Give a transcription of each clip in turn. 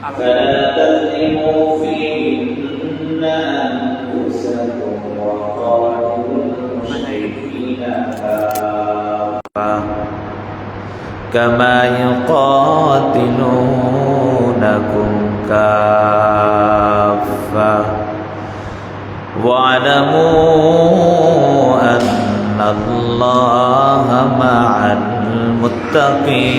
فلا تظلموا فيهن أنفسكم وقاتلوا المشركين كما يقاتلونكم كافة واعلموا أن الله مع المتقين.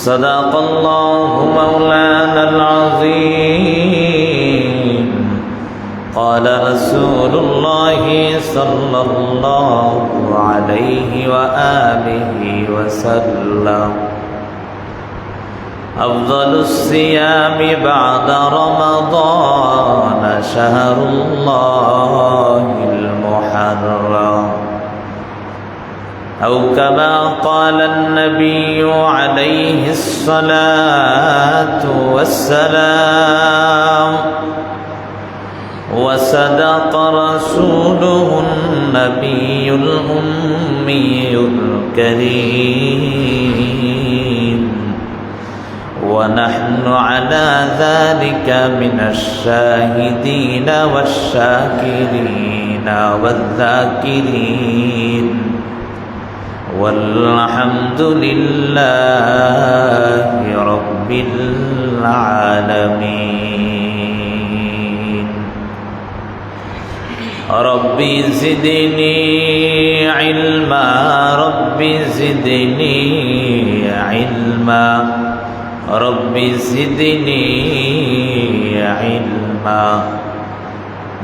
صدق الله مولانا العظيم. قال رسول الله صلى الله عليه وآله وسلم: أفضل الصيام بعد رمضان شهر الله المحرم، أو كما قال النبي عليه الصلاة والسلام. وصدق رسوله النبي الأمي الكريم، ونحن على ذلك من الشاهدين والشاكرين والذاكرين، والحمد لله رب العالمين. ربي زدني علما، ربي زدني علما، ربي زدني علما.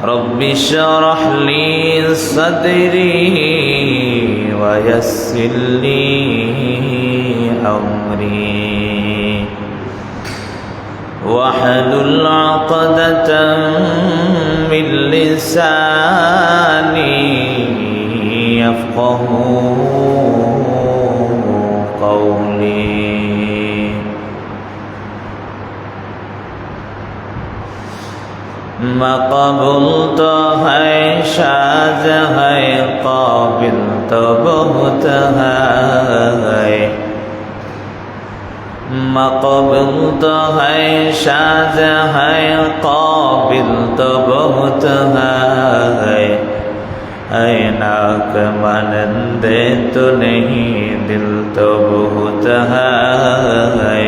ربي اشرح لي صدري ويسر لي أمري، واحلل عقدة من لساني يفقه قولي. مقبول تو ہے شاذ ہے، قابل تو بہت ہے. مقبول تو ہے شاذ ہے، قابل تو بہت ہے. اے ناک مانندے تو نہیں، دل تو بہت ہے.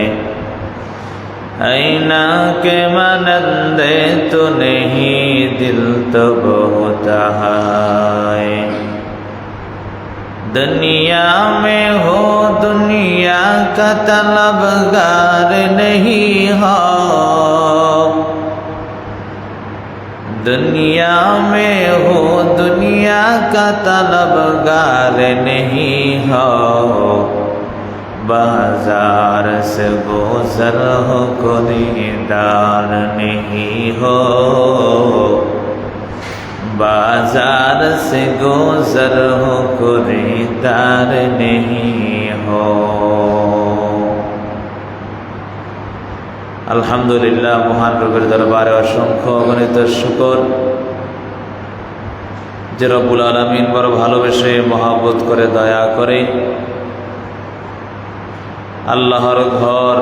اینا کے مانندے تو نہیں، دل تو بہت ہے. دنیا میں ہو دنیا کا طلبگار نہیں ہو، دنیا میں ہو دنیا کا طلبگار نہیں ہو. بازار سے گزر ہو خریدار نہیں ہو، بازار سے گزر ہو خریدار نہیں ہو. আলহামদুলিল্লাহ, মহান রবের দরবারে অসংখ্য অগণিত শুকর যে রব্বুল আলামিন বড় ভালোবেসে মহব্বত করে দয়া করে আল্লাহর ঘর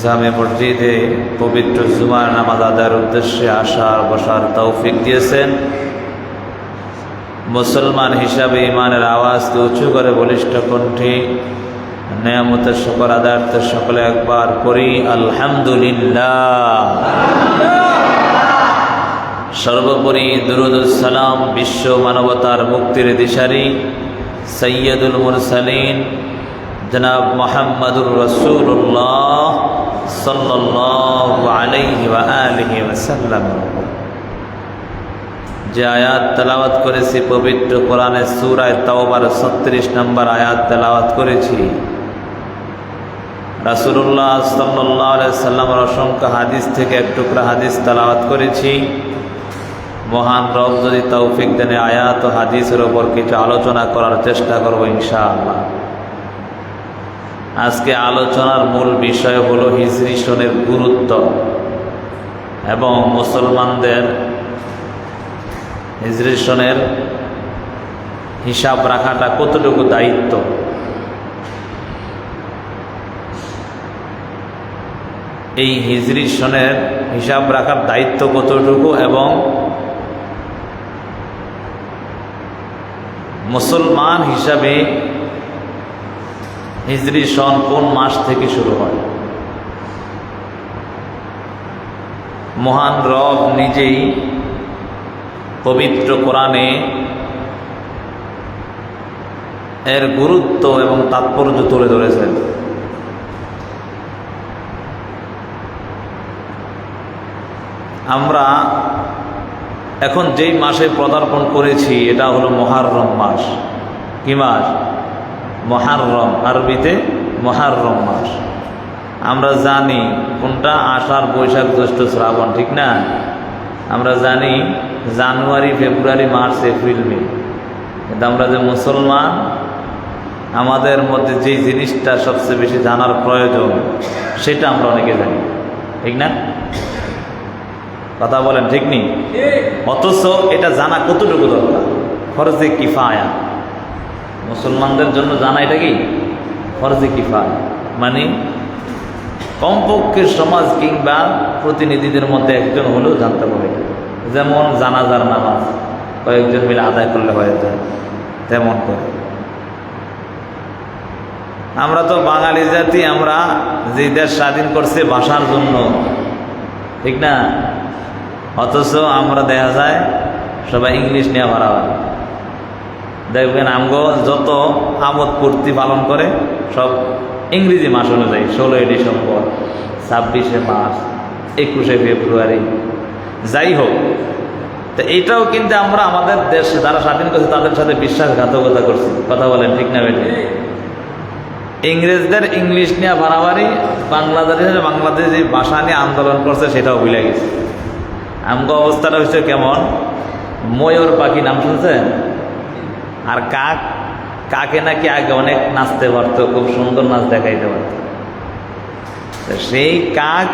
জামে মসজিদে পবিত্র জুমার নামাজ আদায়ের উদ্দেশ্যে আসার বসার তৌফিক দিয়েছেন। মুসলমান হিসাবে ইমানের আওয়াজকে উঁচু করে বলিষ্ঠ কণ্ঠে নেয়ামতের শুকর আদায়ার্থে সকলে একবার করি আলহামদুলিল্লাহ। সর্বোপরি দুরূদ ও সালাম বিশ্ব মানবতার মুক্তির দিশারি সৈয়দুল মুরসালিন জনাব মুহাম্মদুর রাসূলুল্লাহ সাল্লাল্লাহু আলাইহি ওয়া আলিহি ওয়াসাল্লাম যে আয়াত তেলাওয়াত করেছি পবিত্র কোরআনের সূরা তাওবার 36 নম্বর আয়াত তেলাওয়াত করেছি। রাসূলুল্লাহ সাল্লাল্লাহু আলাইহি ওয়াসাল্লামের অসংখ্য হাদিস থেকে এক টুকরা হাদিস তেলাওয়াত করেছি। মহান রব যদি তৌফিক দেন আয়াত ও হাদিসের উপর কিছু আলোচনা করার চেষ্টা করব ইনশাআল্লাহ। আজকে আলোচনার মূল বিষয় হলো হিজরি সনের গুরুত্ব এবং মুসলমানদের হিজরি সনের হিসাব রাখাটা কতটুকু দায়িত্ব, এই হিজরি সনের হিসাব রাখার দায়িত্ব কতটুকু, এবং মুসলমান হিসাবে হিজরি সন কোন মাস থেকে শুরু হয়। মহান রব নিজেই পবিত্র কোরআনে এর গুরুত্ব এবং তাৎপর্য তুলে ধরেছেন। আমরা এখন যেই মাসে পদার্পণ করেছি এটা হলো মুহররম মাস। কি মাস? মুহররম, আরবিতে মুহররম মাস। আমরা জানি কোনটা আষাঢ়, বৈশাখ, জ্যৈষ্ঠ, শ্রাবণ, ঠিক না? আমরা জানি জানুয়ারি, ফেব্রুয়ারি, মার্চ, এপ্রিল, মে। কিন্তু আমরা যে মুসলমান, আমাদের মধ্যে যে জিনিসটা সবচেয়ে বেশি জানার প্রয়োজন সেটা আমরা অনেকে জানি, ঠিক না? কথা বলেন, ঠিক নেই? অথচ এটা জানা কতটুকু দরকার? ফরজে কিফায়া। মুসলমানদের জন্য জানা এটা কি ফরজে কিফায়া, মানে কমপক্ষে সমাজ কিংবা প্রতিনিধিদের মধ্যে একজন হলেও জানতে পারে। যেমন জানাজার নামাজ কয়েকজন মিলে আদায় করলে হয়ে যায়, তেমন করে। আমরা তো বাঙালি জাতি, আমরা যে দেশ স্বাধীন করছে ভাষার জন্য, ঠিক না? অথচ আমরা দেখা যায় সবাই ইংলিশ নিয়ে ভরা হয়। দেখবেন আমগো যত আমোদ ফুর্তি পালন করে সব ইংরেজি মাস অনুযায়ী, 16 ডিসেম্বর, 26 মার্চ, 21 ফেব্রুয়ারি, যাই হোক। তো এইটাও কিন্তু আমরা আমাদের দেশ যারা স্বাধীন করছে তাদের সাথে বিশ্বাসঘাতকতা করছি। কথা বলেন, ঠিক না বেটি? ইংরেজদের ইংলিশ নিয়ে বাড়াবাড়ি, বাংলাদেশে যে ভাষা নিয়ে আন্দোলন করছে সেটাও ভুলে গেছে। আমগো অবস্থাটা হচ্ছে কেমন? ময়ূর পাখি নাম শুনছেন? আর কাক, কাকে নাকি আগে অনেক নাচতে পারতো, খুব সুন্দর নাচ দেখাইতে পারত। সেই কাক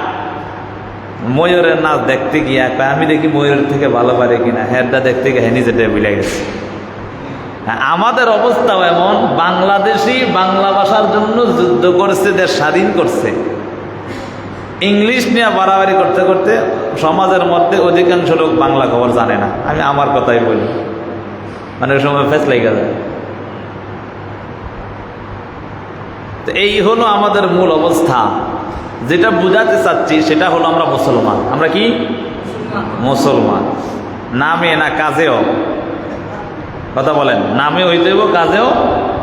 ময়ূরের নাচ দেখতে গিয়ে আমি দেখি ময়ূরের থেকে ভালো পারে কিনা, হেডটা দেখতে গিয়ে নিজেটা ভুলে গেছে। আমাদের অবস্থাও এমন। বাংলাদেশি বাংলা ভাষার জন্য যুদ্ধ করছে, দেশ স্বাধীন করছে, ইংলিশ নিয়ে বাড়াবাড়ি করতে করতে সমাজের মধ্যে অধিকাংশ লোক বাংলা খবর জানে না। আমি আমার কথাই বলি, মানে ওই সময় ফেস লেগে যায়। তো এই হলো আমাদের মূল অবস্থা। যেটা বুঝাতে চাচ্ছি সেটা হলো আমরা মুসলমান। আমরা কি মুসলমান, নামে না কাজেও। কথা বলেন, নামে হইতে হইব, কাজেও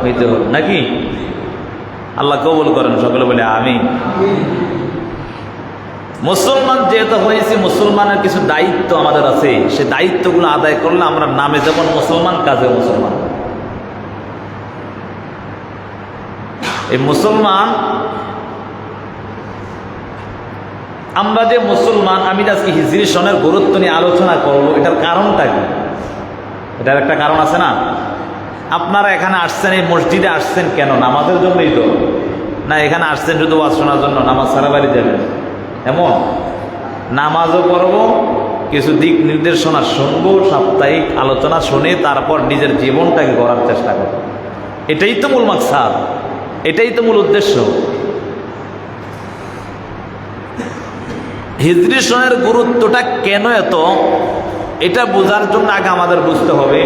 হইতে হইব, নাকি? আল্লাহ কবুল করেন সকলে বলে আমি। মুসলমান যেহেতু হয়েছি, মুসলমানের কিছু দায়িত্ব আমাদের আছে। সে দায়িত্বগুলো আদায় করলে আমরা নামে যেমন মুসলমান, কাজেও মুসলমান। এই মুসলমান, আমরা যে মুসলমান, আমি আজকে হিজরি সনের গুরুত্ব নিয়ে আলোচনা করবো। এটার কারণটা কি? এটার একটা কারণ আছে না? আপনারা এখানে আসছেন, এই মসজিদে আসছেন কেন? নামাজের জন্যই তো না? এখানে আসছেন শুধু ওয়াজ শোনার জন্য? নামাজ সারা বাড়ি যাবেন এমন? নামাজও করব, কিছু দিক নির্দেশনা শুনবো, সাপ্তাহিক আলোচনা শুনে তারপর নিজের জীবনটাকে গড়ার চেষ্টা করব। এটাই তো মূল মাকসাদ, এটাই তো মূল উদ্দেশ্য। হিজরি সনের গুরুত্বটা কেন এত, এটা বোঝার জন্য আগে আমাদের বুঝতে হবে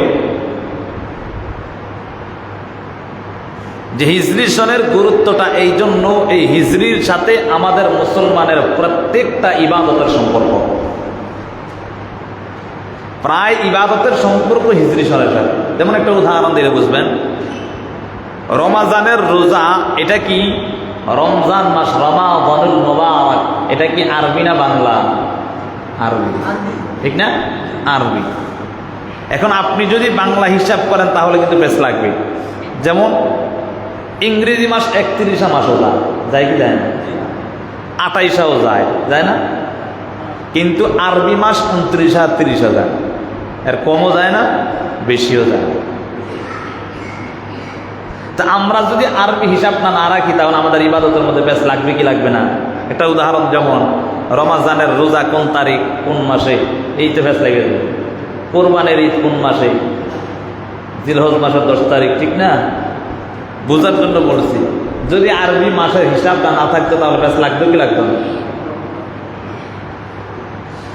যে হিজরি সনের গুরুত্বটা এই জন্য, এই হিজরির সাথে আমাদের মুসলমানের প্রত্যেকটা ইবাদতের সম্পর্ক। প্রায় ইবাদতের সম্পর্ক হিজরি সনের সাথে। যেমন একটা উদাহরণ দিলে বুঝবেন, রমাজানের রোজা, এটা কি রমজান মাস, রমাদানুল মুবারাক, এটা কি আরবি না বাংলা? আরবি, ঠিক না? আরবি। এখন আপনি যদি বাংলা হিসাব করেন তাহলে কিন্তু বেশ লাগবে। যেমন ইংরেজি মাস 31 মাসও যায় কি যায় না? 28 যায়, যায় না? কিন্তু আরবি মাস 29 আর 30 যায়, এর কমও যায় না, বেশিও যায়। তা আমরা যদি আরবি হিসাব না রাখি তাহলে আমাদের ইবাদতের মধ্যে বেশ লাগবে কি লাগবে না? একটা উদাহরণ, যেমন রমাজানের রোজা কোন তারিখ, কোন মাসে, এই তো বেশ লেগে যাবে। কোরবানের ঈদ কোন মাসে? জিলহজ মাসের 10 তারিখ, ঠিক না? বোঝার জন্য বলছি। যদি আরবি মাসের হিসাবটা না থাকতো তাহলে ব্যাস লাগতো কি লাগতো না?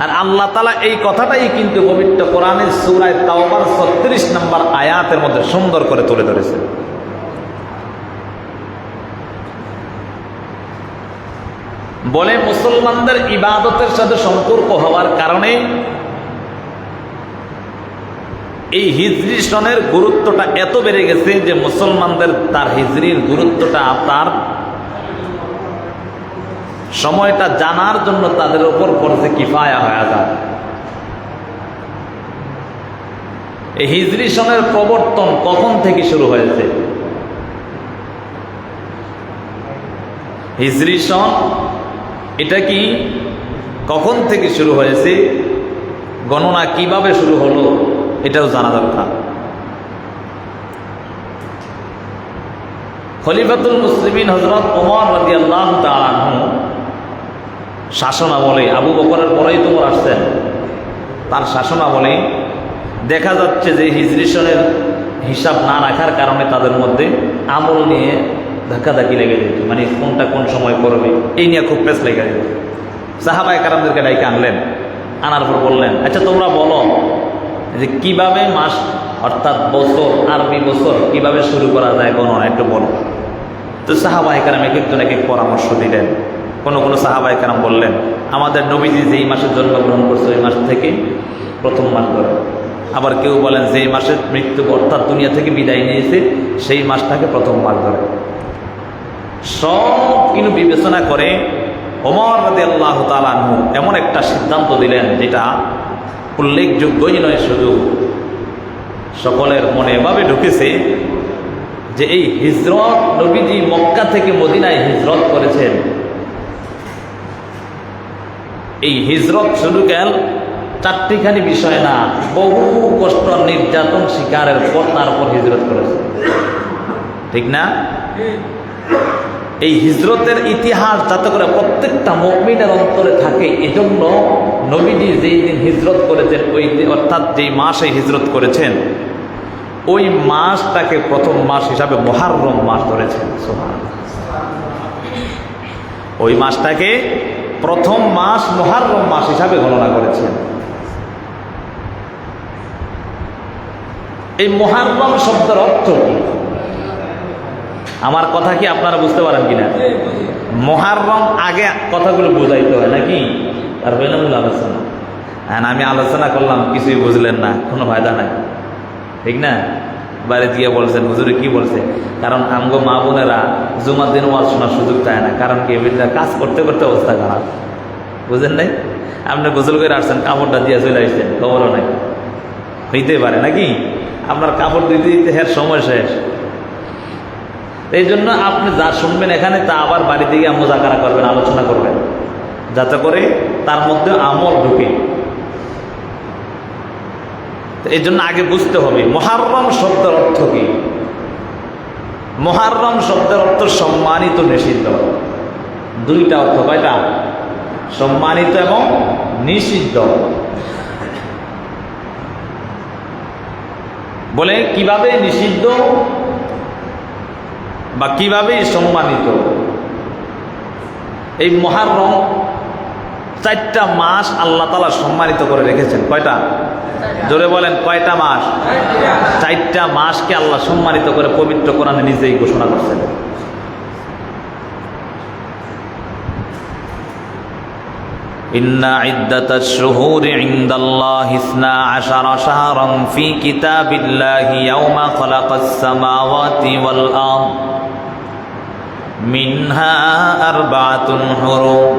আর আল্লাহ তাআলা এই কথাটাই কিন্তু পবিত্র কোরআনের সূরা তাওবার 36 নম্বর আয়াতের মধ্যে সুন্দর করে তুলে ধরেছে। বলে মুসলমানদের ইবাদতের সাথে সম্পর্ক হওয়ার কারণে এই হিজরি সনের গুরুত্বটা এত বেড়ে গেছে যে মুসলমানদের তার হিজরির গুরুত্বটা, তার সময়টা জানার জন্য তাদের উপর ফরজে কিফায়া হয়ে যায়। এই হিজরি সনের প্রবর্তন কখন থেকে শুরু হয়েছে? হিজরি সন এটা কি কখন থেকে শুরু হয়েছে, গণনা কিভাবে শুরু হলো, এটাও জানা দরকার। খলিফাতুল মুসলিমিন হযরত ওমর রাদিয়াল্লাহু তাআলা আনহু শাসনামলে, আবু বকরের পরেই তোমরা আসছেন, তার শাসনামলে দেখা যাচ্ছে যে হিজরি সনের হিসাব না রাখার কারণে তাদের মধ্যে আমল নিয়ে ধাক্কাধাক্কি লেগে যেত, মানে কোনটা কোন সময় করবে এই নিয়ে খুব পেঁচ লেগে যেত। সাহাবায়ে কেরামদেরকে ডাইকে আনলেন, আনার পর বললেন, আচ্ছা তোমরা বলো যে কিভাবে মাস অর্থাৎ বছর, আরবি বছর কিভাবে শুরু করা যায় গণনা একটু বলো। তো সাহাবায়ে কেরাম এক একজন এক এক পরামর্শ দিলেন। কোনো কোনো সাহাবায়ে কেরাম বললেন, আমাদের নবীজি যেই মাসে জন্মগ্রহণ করছে ওই মাস থেকে প্রথম মাস ধরে। আবার কেউ বলেন যেই মাসে মৃত্যু অর্থাৎ দুনিয়া থেকে বিদায় নিয়েছে সেই মাসটাকে প্রথম মাস ধরে। সব কিন্তু বিবেচনা করে ওমর রাদিয়াল্লাহু তাআলা আনহু এমন একটা সিদ্ধান্ত দিলেন যেটা উল্লেখযোগ্যই নয়, শুধু সকলের মনে এভাবে ঢুকেছে যে এই হিজরত, নবীজি মক্কা থেকে মদিনায় হিজরত করেছেন। এই হিজরত শুধু কেন চারটিখানি বিষয় না, বহু কষ্ট নির্যাতন শিকারের পর তারপর হিজরত করেছে, ঠিক না? এই হিজরতের ইতিহাস যাতে করে প্রত্যেকটা মুমিনের অন্তরে থাকে, এজন্য নবীজি যেই দিন হিজরত করেছেন ওই অর্থাৎ যেই মাসে হিজরত করেছেন ওই মাসটাকে প্রথম মাস হিসাবে মুহররম মাস ধরেছেন। সুবহানাল্লাহ। ওই মাসটাকে প্রথম মাস মুহররম মাস হিসাবে গণনা করেছেন। এই মুহররম শব্দের অর্থ কি? আমার কথা কি আপনারা বুঝতে পারেন কিনা? মুহররম আগে কথাগুলো বোঝাইতে হয় নাকি? আর হইল মূল আলোচনা। হ্যাঁ, আমি আলোচনা করলাম কিছুই বুঝলেন না, কোনো ফায়দা নাই, ঠিক না? বাড়িতে গিয়ে বলছেন হুজুরে কি বলছে, কারণ আমগো মা বোনেরা জুমার দিন ওয়াজ শোনার সুযোগ পায় না, কারণ কি কাজ করতে করতে অবস্থা খারাপ, বুঝেন নাই? আপনি গোসল করে আসছেন, কাপড়টা দিয়ে চলে আসছেন, খবরও নাই, হইতে পারে নাকি? আপনার কাপড় দিতে দিতে হ্যাঁ সময় শেষ। এই জন্য আপনি যা শুনবেন এখানে তা আবার বাড়িতে গিয়ে মুযাকারা করবেন, আলোচনা করবেন, যাতে করে তার মধ্যে আমল ঢুকে। এই জন্য আগে বুঝতে হবে মুহররম শব্দের অর্থ কি। মুহররম শব্দের অর্থ সম্মানিত, নিষিদ্ধ। দুইটা অর্থ, কয়টা? সম্মানিত এবং নিষিদ্ধ। বলে কিভাবে নিষিদ্ধ বা কিভাবে সম্মানিত? এই মুহররম 4টা মাস আল্লাহ তাআলা সম্মানিত করে রেখেছেন। কয়টা? জোরে বলেন, কয়টা মাস? 4টা মাসকে আল্লাহ সম্মানিত করে পবিত্র কোরআনে নিজেই ঘোষণা করছেন। ইন্না ইদ্দাতাশ শুহুরি ইনদাল্লাহি 12 শাহরান ফি কিতাবিল্লাহি ইয়াওমা খালাকাস সামাওয়াতি ওয়াল আরদ মিনহা আরবাআতুন হুরুম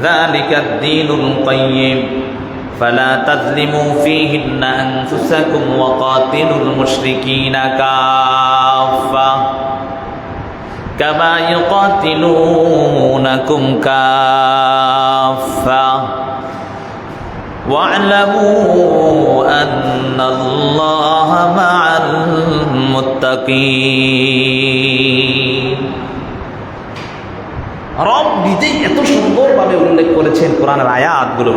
যালিকাদ দীনুল কাইয়্যিম فلا تظلموا فيهن أنفسكم وقاتلوا المشركين كافة كما يقاتلونكم كافة واعلموا أن الله مع المتقين। রব নিজেই এত সুন্দরভাবে উল্লেখ করেছেন কোরআনের আয়াতগুলো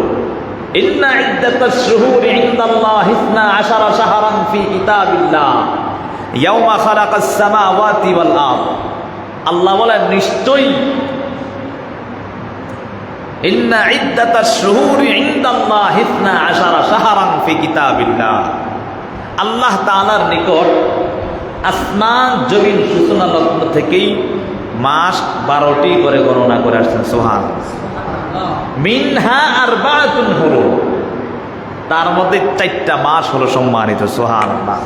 ইন্না ইদ্দাতাশ শুহুরি ইনদাল্লাহি 12 শাহরান ফি কিতাবিল্লাহ ইয়াওমা খালাকাস সামাওয়াতি ওয়াল আরদ। আল্লাহ বলেন নিশ্চয়ই ইন্না ইদ্দাতাশ শুহুরি ইনদাল্লাহি 12 শাহরান ফি কিতাবিল্লাহ। আল্লাহ তাআলার নিকট আসমান জমিন সূচনা লগ্ন থেকেই মাস 12টি করে গণনা করে আসছেন। সুবহানাল্লাহ। মিনহা আরবাআতুন হুরুম, তার মধ্যে 4টা মাস হলো সম্মানিত। সুবহানাল্লাহ।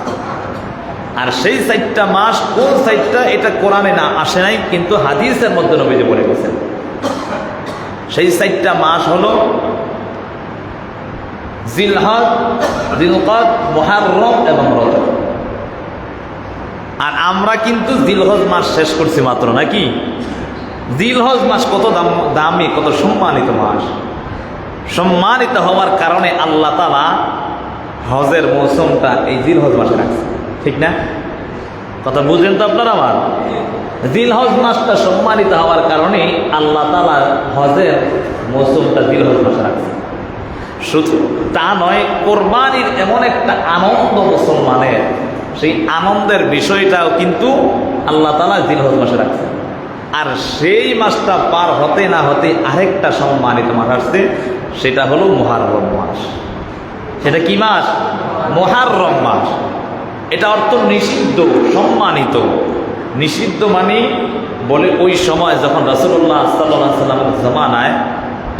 আর সেই 4টা মাস কোন 4টা এটা কোরআনে না আসে নাই, কিন্তু হাদিসের মধ্যে নবীজি বলে গেছেন। সেই 4টা মাস হলো জিলহজ, জিলকদ, মুহররম এবং রজব। আর আমরা কিন্তু জিলহজ মাস শেষ করছি মাত্র, নাকি? জিলহজ মাস কত দামি, কত সম্মানিত মাস। সম্মানিত হওয়ার কারণে আল্লাহ তাআলা হজের মৌসুমটা এই জিলহজ মাসে রাখছে, ঠিক না? কথা বুঝলেন তো আপনারা? আমার জিলহজ মাসটা সম্মানিত হওয়ার কারণে আল্লাহ তাআলা হজের মৌসুমটা জিলহজ মাসে রাখছে। শুধু তা নয়, কোরবানির এমন একটা আনন্দ মুসলমানের, সেই আনন্দের বিষয়টাও কিন্তু আল্লাহ তাআলা জিলহজ মাসে রাখছে। আর সেই মাসটা পার হতে না হতে আরেকটা সম্মানিত মাস আসছে, সেটা হলো মুহররম মাস। সেটা কি মাস? মুহররম মাস। এটা অর্থ নিষিদ্ধ, সম্মানিত। নিষিদ্ধ মানে বলে ওই সময় যখন রাসূলুল্লাহ সাল্লাল্লাহু আলাইহি ওয়াসাল্লামের জামানায়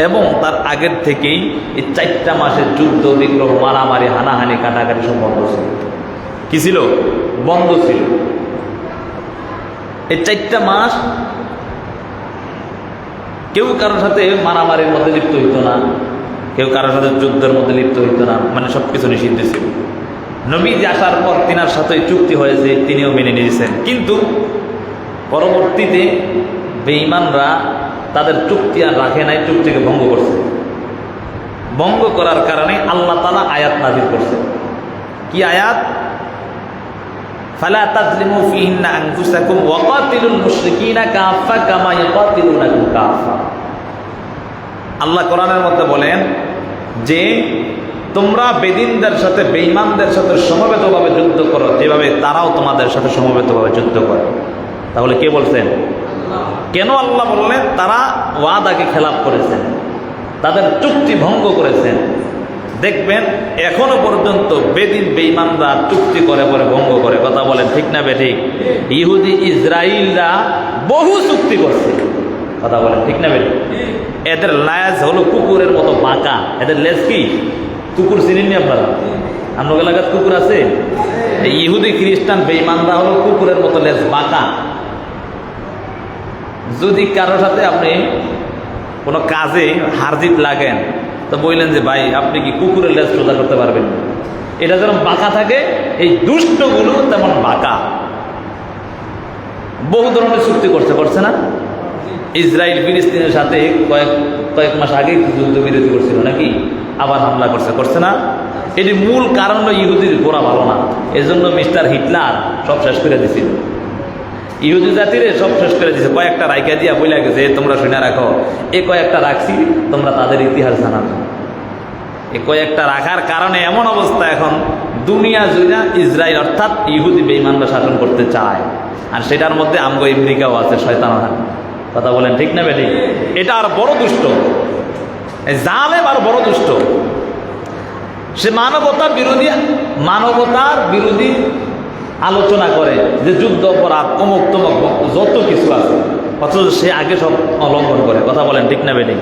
এবং তার আগের থেকেই এই 4টা মাসের যুদ্ধ, বিগ্রহ, মারামারি, হানাহানি, কাটাকাটি সব বন্ধ ছিল। কি ছিল? বন্ধ ছিল। এই 4টা মাস কেউ কারোর সাথে মারামারির মধ্যে লিপ্ত হইত না, কেউ কারোর সাথে যুদ্ধের মধ্যে লিপ্ত হইত না, মানে সবকিছু নিষিদ্ধ ছিল। নবীজি আসার পর তিনার সাথে চুক্তি হয়েছে, তিনিও মেনে নিয়েছেন। কিন্তু পরবর্তীতে বেঈমানরা তাদের চুক্তি আর রাখে নাই, চুক্তিকে ভঙ্গ করছে। ভঙ্গ করার কারণে আল্লাহ তাআলা আয়াত নাযিল করছে। কি আয়াত? ফালা তাজলিমু ফীহিন্না আনফুসাকুম ওয়া কাতিলুল মুশরিকিনা কাফা কামা ইয়াকাতিলুনাকুম কাফা। আল্লাহ কোরআনের মধ্যে বলেন যে তোমরা বেদিনদের সাথে, বেঈমানদের সাথে সমবেতভাবে যুদ্ধ করো, যেভাবে তারাও তোমাদের সাথে সমবেতভাবে যুদ্ধ করে। তাহলে কে বলছেন? কেন আল্লাহ বললেন? তারা ওয়াদাকে খেলাপ করেছেন, তাদের চুক্তি ভঙ্গ করেছেন। দেখবেন এখনো পর্যন্ত বেদিন বেঈমানরা চুক্তি করে পরে ভঙ্গ করে। কথা বলেন ঠিক না বেঠিক? ইহুদি ইসরাইলরা বহু চুক্তি করছে। কথা বলেন ঠিক না বেঠিক? এদের লেজ হলো কুকুরের মতো বাঁকা। এদের লেজ কি? কুকুর চিনেননি আপনারা? আপনার এলাকার কুকুর আছে? ইহুদি খ্রিস্টান বেঈমানরা হলো কুকুরের মতো লেজ বাঁকা। যদি কারোর সাথে আপনি কোনো কাজে হারজিত লাগেন তো বললেন যে ভাই আপনি কি কুকুরের লেজ সোজা করতে পারবেন? এটা যেমন বাঁকা থাকে, এই দুষ্টগুলো তেমন বাঁকা। বহু ধরনের চুক্তি করছে না? ইসরায়েল ফিলিস্তিনের সাথে কয়েক মাস আগেই যুদ্ধবিরতি করছিল নাকি? আবার হামলা করছে না? এটি মূল কারণ হলো ইহুদির গোড়া ভালো না। এজন্য মিস্টার হিটলার সব শেষ করে দিছিল। ইহুদি জাতিরে সব শেষ করে দিয়েছে। কয়েকটা রাইকা দিয়া বইলা গেছে তোমরা শুনে রাখো। এ কয়েকটা রাখছি, তোমরা তাদের ইতিহাস জানাবে। এ কয়েকটা রাখার কারণে এমন অবস্থা, এখন দুনিয়া জুড়ে ইসরায়েল অর্থাৎ ইহুদি বেঈমানরা শাসন করতে চায়। আর সেটার মধ্যে আমগো আমেরিকাও আছে, শয়তান। কথা বলেন ঠিক না বেঠিক? এটা আর বড় দুষ্ট, জালেম আর বড় দুষ্ট। সে মানবতার বিরোধী আলোচনা করে যে যুদ্ধ অপরাধ অমুক তমুক যত কিছু আছে, অথচ সে আগে সব লঙ্ঘন করে। কথা বলেন ঠিক না বেঠিক?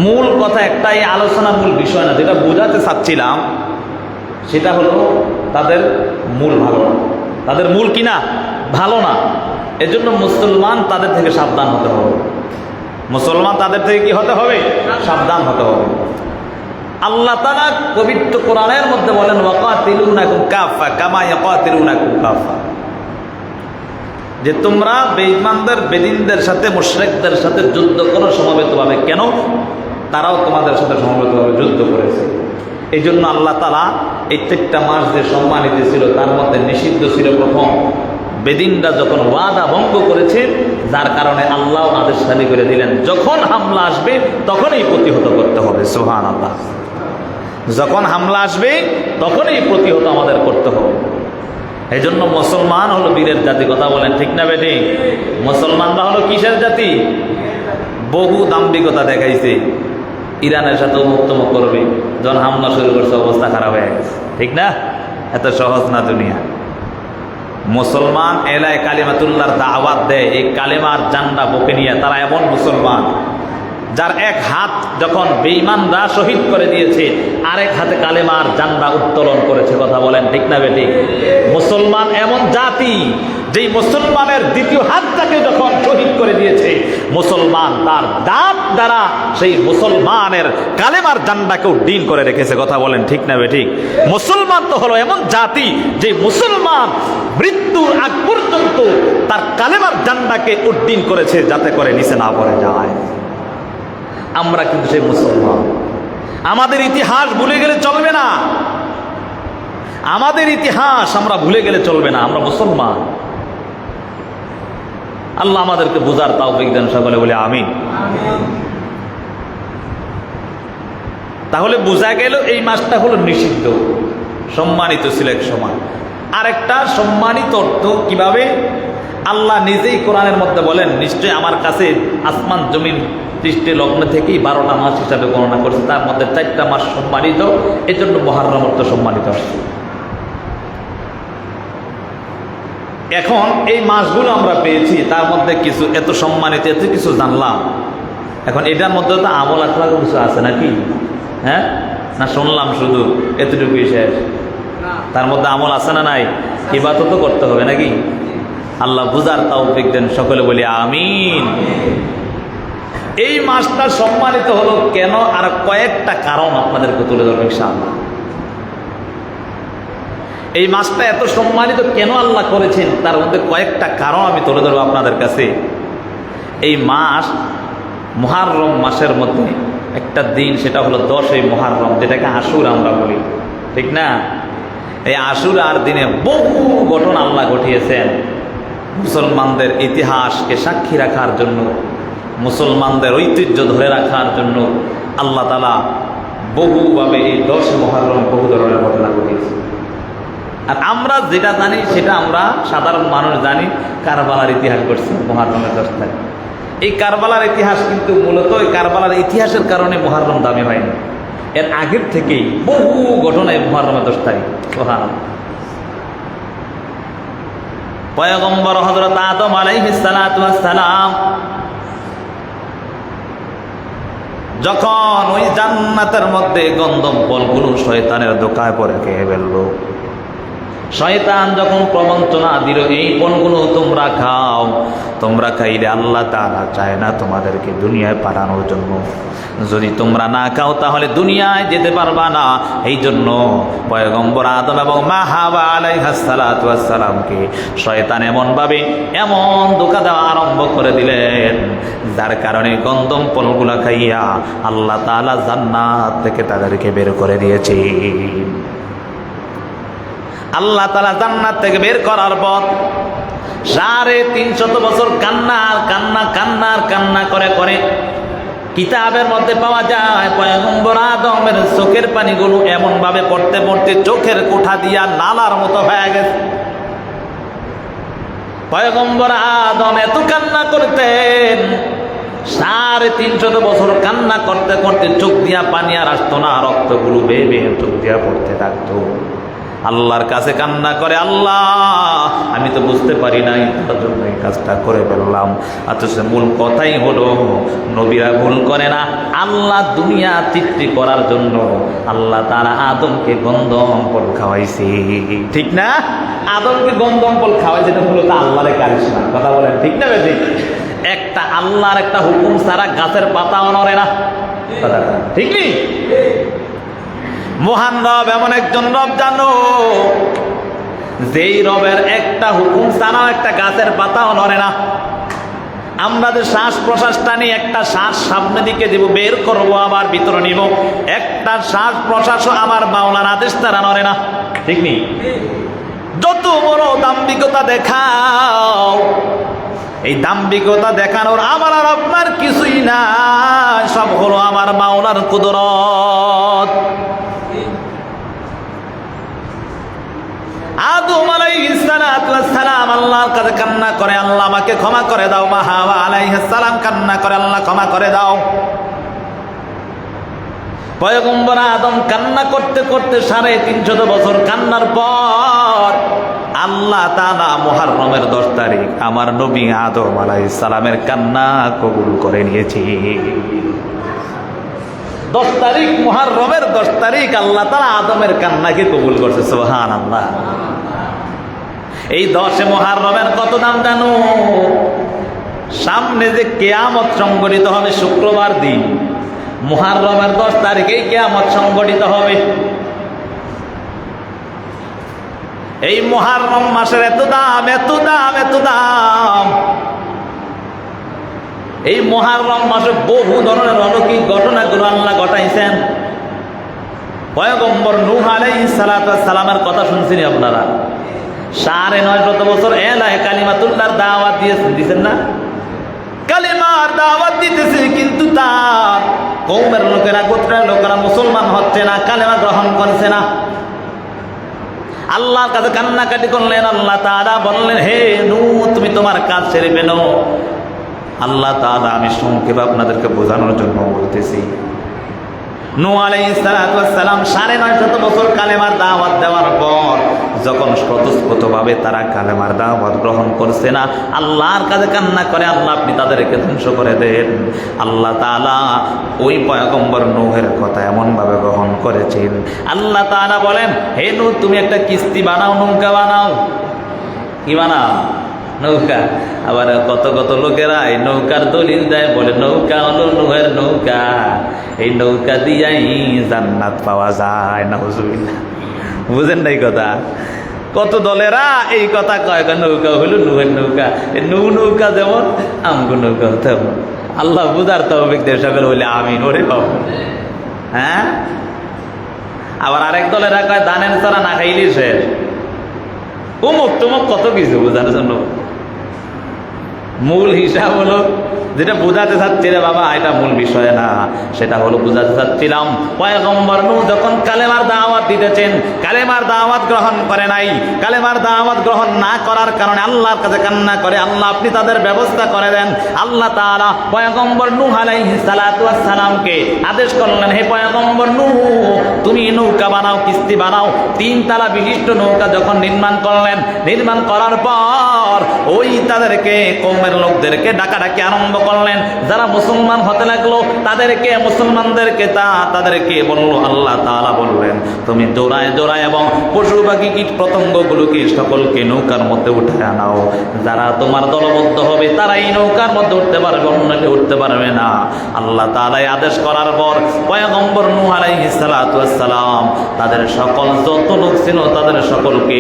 মূল কথা একটাই, আলোচনার মূল বিষয় না, যেটা বোঝাতে চাচ্ছিলাম সেটা হলো তাদের মূল ভালো না। তাদের মূল কি না? ভালো না। এজন্য মুসলমান তাদের থেকে সাবধান হতে হবে। মুসলমান তাদের থেকে কি হতে হবে? সাবধান হতে হবে। আল্লাহ তাআলা পবিত্র কোরআনের মধ্যে বলেন ওয়াকাতিলুনাকুম কাফা কামা ইয়াকাতিলুনাকুম কাফা, যে তোমরা বেঈমানদের, বেদিনদের সাথে, মুশরিকদের সাথে যুদ্ধ করো সমবেতভাবে। কেন? তারাও তোমাদের সাথে সমবেতভাবে যুদ্ধ করেছে। এই জন্য আল্লাহ তাআলা এই 4টা মাস যে সম্মানিত ছিল তার মধ্যে নিষিদ্ধ ছিল প্রথম বেদিনরা যখন ওয়াদা ভঙ্গ করেছে, যার কারণে আল্লাহ আদেশ জারি করে দিলেন যখন হামলা আসবে তখনই প্রতিহত করতে হবে। সুবহানাল্লাহ। যখন হামলা আসবে তখনই প্রতিহত আমাদের করতে হবে। এই জন্য মুসলমান হলো বীরের জাতি। কথা বলেন ঠিক না বেটি? মুসলমানরা হলো কিসের জাতি? বহু দাম্ভিকতা দেখাইছে, ইরানের সাথে মুক্তমুখ করবে, যখন হামলা শুরু করছে অবস্থা খারাপ হয়ে গেছে। ঠিক না? এত সহজ না দুনিয়া। মুসলমান এলায় কালিমাতুল্লাহর দাওয়াত দেয়, এই কালিমার জান্ডা বুকে নিয়ে তারা এমন মুসলমান যার এক হাত যখন বেঈমানরা শহীদ করে দিয়েছে, আরেক হাতে কালেমার জান্ডা উত্তোলন করেছে। কথা বলেন ঠিক না বেটি? মুসলমান এমন জাতি যেই মুসলমানের দ্বিতীয় হাতটাকে যখন শহীদ করে দিয়েছে, মুসলমান তার দাঁত দ্বারা সেই মুসলমানের কালেমার জান্ডাকে উড্ডীন করে রেখেছে। কথা বলেন ঠিক না বেটি? মুসলমান তো হলো এমন জাতি যে মুসলমান মৃত্যুর আগ পর্যন্ত তার কালেমার জান্ডাকে উড্ডীন করেছে যাতে করে নিচে না পড়ে যায়। আমরা কিন্তু সেই মুসলমান। আমাদের ইতিহাস ভুলে গেলে চলবে না। আমাদের ইতিহাস আমরা ভুলে গেলে চলবে না। আমরা মুসলমান। আল্লাহ আমাদেরকে বুঝার তৌফিক দেন, সকলে বলে আমিন। তাহলে বোঝা গেল এই মাসটা হলো নিষিদ্ধ, সম্মানিত ছিল এক সময়। আরেকটা সম্মানিত অর্থ কিভাবে? আল্লাহ নিজেই কোরআনের মধ্যে বলেন, নিশ্চয় আমার কাছে আসমান জমিন সৃষ্টি লগ্ন থেকেই 12টা মাস হিসাবে গণনা করছে, তার মধ্যে 4টা মাস সম্মানিত, এই জন্য মুহররম অর্থ সম্মানিত আসছে। এখন এই মাসগুলো আমরা পেয়েছি, তার মধ্যে কিছু এত সম্মানিত, এত কিছু জানলাম। এখন এটার মধ্যে তো আমল আখলাক কিছু আছে নাকি? হ্যাঁ, না শুনলাম শুধু এতটুকুই শেষ? তার মধ্যে আমল আছে না নাই? ইবাদত তো করতে হবে নাকি? আল্লাহ বুঝার তৌফিক দেন, সকলে বলি আমিন। এই মাসটা সম্মানিত হলো কেন, আর কয়েকটা কারণ আপনাদেরকে তুলে ধরবো ইনশাআল্লাহ। এই মাসটা এত সম্মানিত কেন আল্লাহ করেছেন, তার মধ্যে কয়েকটা কারণ আমি তুলে ধরবো আপনাদের কাছে। এই মাস মুহররম মাসের মধ্যে একটা দিন, সেটা হলো 10ই মুহররম, যেটাকে আশুরা আমরা বলি, ঠিক না? এই আশুরার দিনে বহু ঘটনা আল্লাহ ঘটিয়েছেন মুসলমানদের ইতিহাসকে সাক্ষী রাখার জন্য, মুসলমানদের ঐতিহ্য ধরে রাখার জন্য আল্লাহ তাআলা বহুভাবে এই 10 মুহররম বহু ধরনের ঘটনা ঘটিয়েছে। আর আমরা যেটা জানি সেটা আমরা সাধারণ মানুষ জানি, কারবালার ইতিহাস ঘটছে মুহররমের 10 তারিখ। এই কারবালার ইতিহাস কিন্তু মূলত এই কারবালার ইতিহাসের কারণে মুহররম দামি হয়নি, এর আগের থেকেই বহু ঘটনায় মুহররমের 10 তারিখ। সুবহানাল্লাহ। পয়গম্বর হযরত আদম আলাইহিস সালাতু ওয়াস সালাম যখন ওই জান্নাতের মধ্যে গন্ধম ফলগুলো শয়তানের ধোঁকায় পড়ে খেয়ে ফেলল, শয়তান যখন প্রবঞ্চনা দিল, এই ফলগুলো তোমরা খাও, তোমরা খাইলে আল্লাহ তাআলা চায় না তোমাদেরকে দুনিয়ায় পাঠানোর জন্য, যদি তোমরা না খাও তাহলে দুনিয়ায় যেতে পারবা না। এই জন্য পয়গম্বর আদম এবং মা হাওয়া আলাইহিস সালাতু ওয়াস সালামকে শয়তান এমনভাবে এমন ধোঁকা দেওয়া আরম্ভ করে দিলেন, যার কারণে গন্ধম ফলগুলা খাইয়া আল্লাহ তাআলা জান্নাত থেকে তাদেরকে বের করে দিয়েছে। আল্লাহ তাআলা জান্নাত থেকে বের করার পর 350 বছর কান্না করে কিতাবের মধ্যে পাওয়া যায় পয়গম্বর আদমের চোখের পানিগুলো এমন ভাবে পড়তে পড়তে চোখের কোঠা দিয়া নালার মতো হয়ে গেছে। পয়গম্বর আদম এত কান্না করতেন, 350 বছর কান্না করতে করতে চোখ দিয়া পানি আর আসতো না, রক্তগুলো বেয়ে বেয়ে চোখ দিয়া পড়তে থাকতো। আল্লাহর কাছে কান্না করে, আল্লাহ আমি তো বুঝতে পারি নাই, তার জন্য এই কাজটা করে ফেললাম। অথচ মূল কথাই হলো নবীরা ভুল করে না। আল্লাহ দুনিয়া তৃপ্তি করার জন্য আল্লাহ তাআলা আদমকে গন্ধম ফল খাওয়াইছে, ঠিক না? আদমকে গন্ধম ফল খাওয়াইছে, এটা মূলত আল্লাহর কারিশমা। কথা বলেন ঠিক না বেশি? একটা আল্লাহর একটা হুকুম ছাড়া গাছের পাতাও নড়ে না, ঠিক নেই? মহান রব এমন একজন রব জানো, যেই রবের একটা হুকুম ছাড়াও একটা গাছের পাতাও নড়ে না। আমরা যে শ্বাস প্রশ্বাসটা নিয়ে, একটা শ্বাস সামনে দিকে দেব, বের করব, আবার ভিতরে নিব, একটা শ্বাস প্রশ্বাসও আমার মাওলার আদেশ ছাড়া নড়ে না, ঠিক নেই? যত বড় দাম্ভিকতা দেখাও, এই দাম্ভিকতা দেখানোর আমার আর আপনার কিছুই না, সব হলো আমার মাওলার কুদরত। আদম আলাইহিস সালাম আল্লাহর কাছে কান্না করে, আল্লাহ আমাকে ক্ষমা করে দাও। মা হাওয়া আলাইহিস সালাম কান্না করে, আল্লাহ ক্ষমা করে দাও। পয়গম্বর আদম কান্না করতে করতে 350 বছর কান্নার পর আল্লাহ তাআলা মুহররমের 10 তারিখ আমার নবী আদম আলাইহিস সালামের কান্না কবুল করে নিয়েছি। 10 তারিখ মুহররমের 10 তারিখ আল্লাহ তাআলা আদমের কান্নাকে কবুল করছে। সুবহানাল্লাহ। এই 10 মুহররমের কত দাম জানো? সামনে যে কিয়ামত সংঘটিত হবে শুক্রবার দিন, মুহররমের 10 তারিখেই কিয়ামত সংঘটিত হবে। এই মুহররম মাসের এত দাম, এত দাম, এত দাম। এই মুহররম মাসে বহু ধরনের অলৌকিক ঘটনাগুলো আল্লাহ ঘটাইছেন। পয়গম্বর নূহ আলাইহিস সালামের কথা শুনছেন আপনারা? 950 বছর এলাহে কালিমাতুল্লাহর দাওয়াত দিয়েছেন না? কালিমার দাওয়াত দিতেছে, কিন্তু তার কওমের লোকেরা, গোত্রের লোকেরা মুসলমান হচ্ছে না, কালেমা গ্রহণ করছে না। আল্লাহর কাছে কান্নাকাটি করলেন। আল্লাহ তাআলা বললেন, হে নূহ, তুমি তোমার কাজ ছেড়ে ফেল। আল্লাহ তাআলা আমি সংক্ষেপে আপনাদেরকে বোঝানোর জন্য বলতেছি। নূহ আলাইহিস সালাম 950 বছর কালেমার দাওয়াত দেওয়ার পর যখন স্বতঃস্ফূর্তভাবে তারা কালেমার দাওয়াত গ্রহণ করছে না, আল্লাহর কাছে কান্না করে, আল্লাহ আপনি তাদেরকে ধ্বংস করে দেন। আল্লাহ তাআলা ওই পয়গম্বর নূহের কথা এমনভাবে গ্রহণ করেছেন। আল্লাহ তাআলা বলেন, হে নূহ, তুমি একটা কিস্তি বানাও, নৌকা বানাও। কি বানাও? নৌকা। আবার কত কত লোকেরা এই নৌকার দলিল দেয়, বলে নৌকা হলো নূহের নৌকা, এই নৌকা দিয়াই জান্নাত পাওয়া যায়। নাউজুবিল্লাহ। বুঝেন নাই কথা? কত দলেরা এই কথা কয়, নৌকা হলো নূহের নৌকা। নূহ নৌকা যেমন আমগো নৌকা তেমন। আল্লাহ বুঝার তৌফিক দেয় সকলে বলে আমিন। ওরে বাবা, হ্যাঁ। আবার আরেক দলেরা কয় ধানের ছাড়া না খাইলে শেষ। উমুক তুমুক কত কিছু বোঝার জন্য। মূল হিসাব হলো যেটা বোঝাতে চাচ্ছি রে বাবা, এটা মূল বিষয় না। সেটা হলো বোঝাতে চাচ্ছিলাম, পয়গম্বর নূহ যখন কালেমার দাওয়াত দিতেছেন, কালেমার দাওয়াত গ্রহণ করে নাই। কালেমার দাওয়াত গ্রহণ না করার কারণে আল্লাহর কাছে কান্না করে, আল্লাহ আপনি তাদের ব্যবস্থা করে দেন। আল্লাহ তাআলা পয়গম্বর নূহ আলাইহিস সালামকে আদেশ করলেন, হে পয়গম্বর নূহ, তুমি নৌকা বানাও, কিস্তি বানাও। 3 তলা বিশিষ্ট নৌকা যখন নির্মাণ করলেন, নির্মাণ করার পর ওই তাদেরকে কওমের লোকদেরকে ডাকাডাকি আরম্ভ করলেন। যারা মুসলমান হতে লাগলো তাদেরকে, মুসলমানদেরকে তাদেরকে বলল, আল্লাহ তাআলা বললেন, তুমি জোড়ায় জোড়ায় এবং পশু পাখি কীট পতঙ্গগুলোকে সকলকে নৌকার মধ্যে উঠে আনাও। যারা তোমার দলবদ্ধ হবে তারা এই নৌকার মধ্যে উঠতে পারবে, অন্য কেউ উঠতে পারবে না। আল্লাহ তাআলা আদেশ করার পর পয়গম্বর নূহ আলাইহিস সালাম তাদের সকল যত লোক ছিল তাদের সকলকে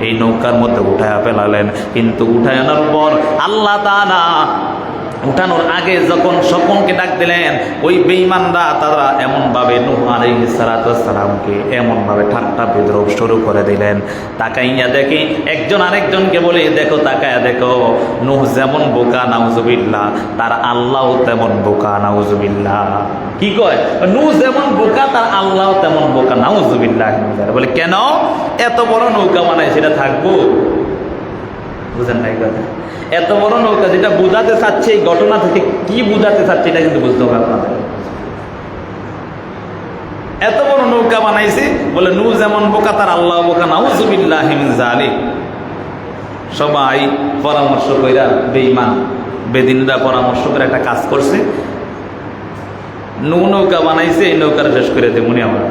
এই নৌকার মধ্যে উঠায়া ফেলালেন। কিন্তু উঠায় আনার পর আল্লাহ তাআলা উঠানোর আগে যখন সকলকে ডাক দিলেন, ওই বেঈমানরা তারা এমনভাবে নূহ আলাইহিস সালামকে এমনভাবে ঠাট্টা বিদ্রূপ শুরু করে দিলেন। তাকাইয়া দেখি একজন আরেকজনকে বলে, দেখো তাকায়া দেখো, নূহ যেমন বোকা নাউজুবিল্লাহ, তার আল্লাহ তেমন বোকা নাউজুবিল্লাহ। কি কয়? নূহ যেমন বোকা তার আল্লাহ তেমন বোকা নাউজুবিল্লাহ। বলে কেন? এত বড় নৌকা বানায় সেটা থাকবো? বুঝেন নাই কথা? এত বড় নৌকা যেটা বুঝাতে চাচ্ছে, এই ঘটনা থেকে কি বুঝাতে চাচ্ছে এটা কিন্তু বুঝতে হবে আপনাদের। এত বড় নৌকা বানাইছে, বলে নূহ যেমন বোকা তার আল্লাহ বোকা নাউজুবিল্লাহি মিন যালিক। সবাই পরামর্শ কইরা, বেঈমান বেদিনরা পরামর্শ করে একটা কাজ করছে, নূহ নৌকা বানাইছে, এই নৌকার শেষ করে দেবনি আমরা।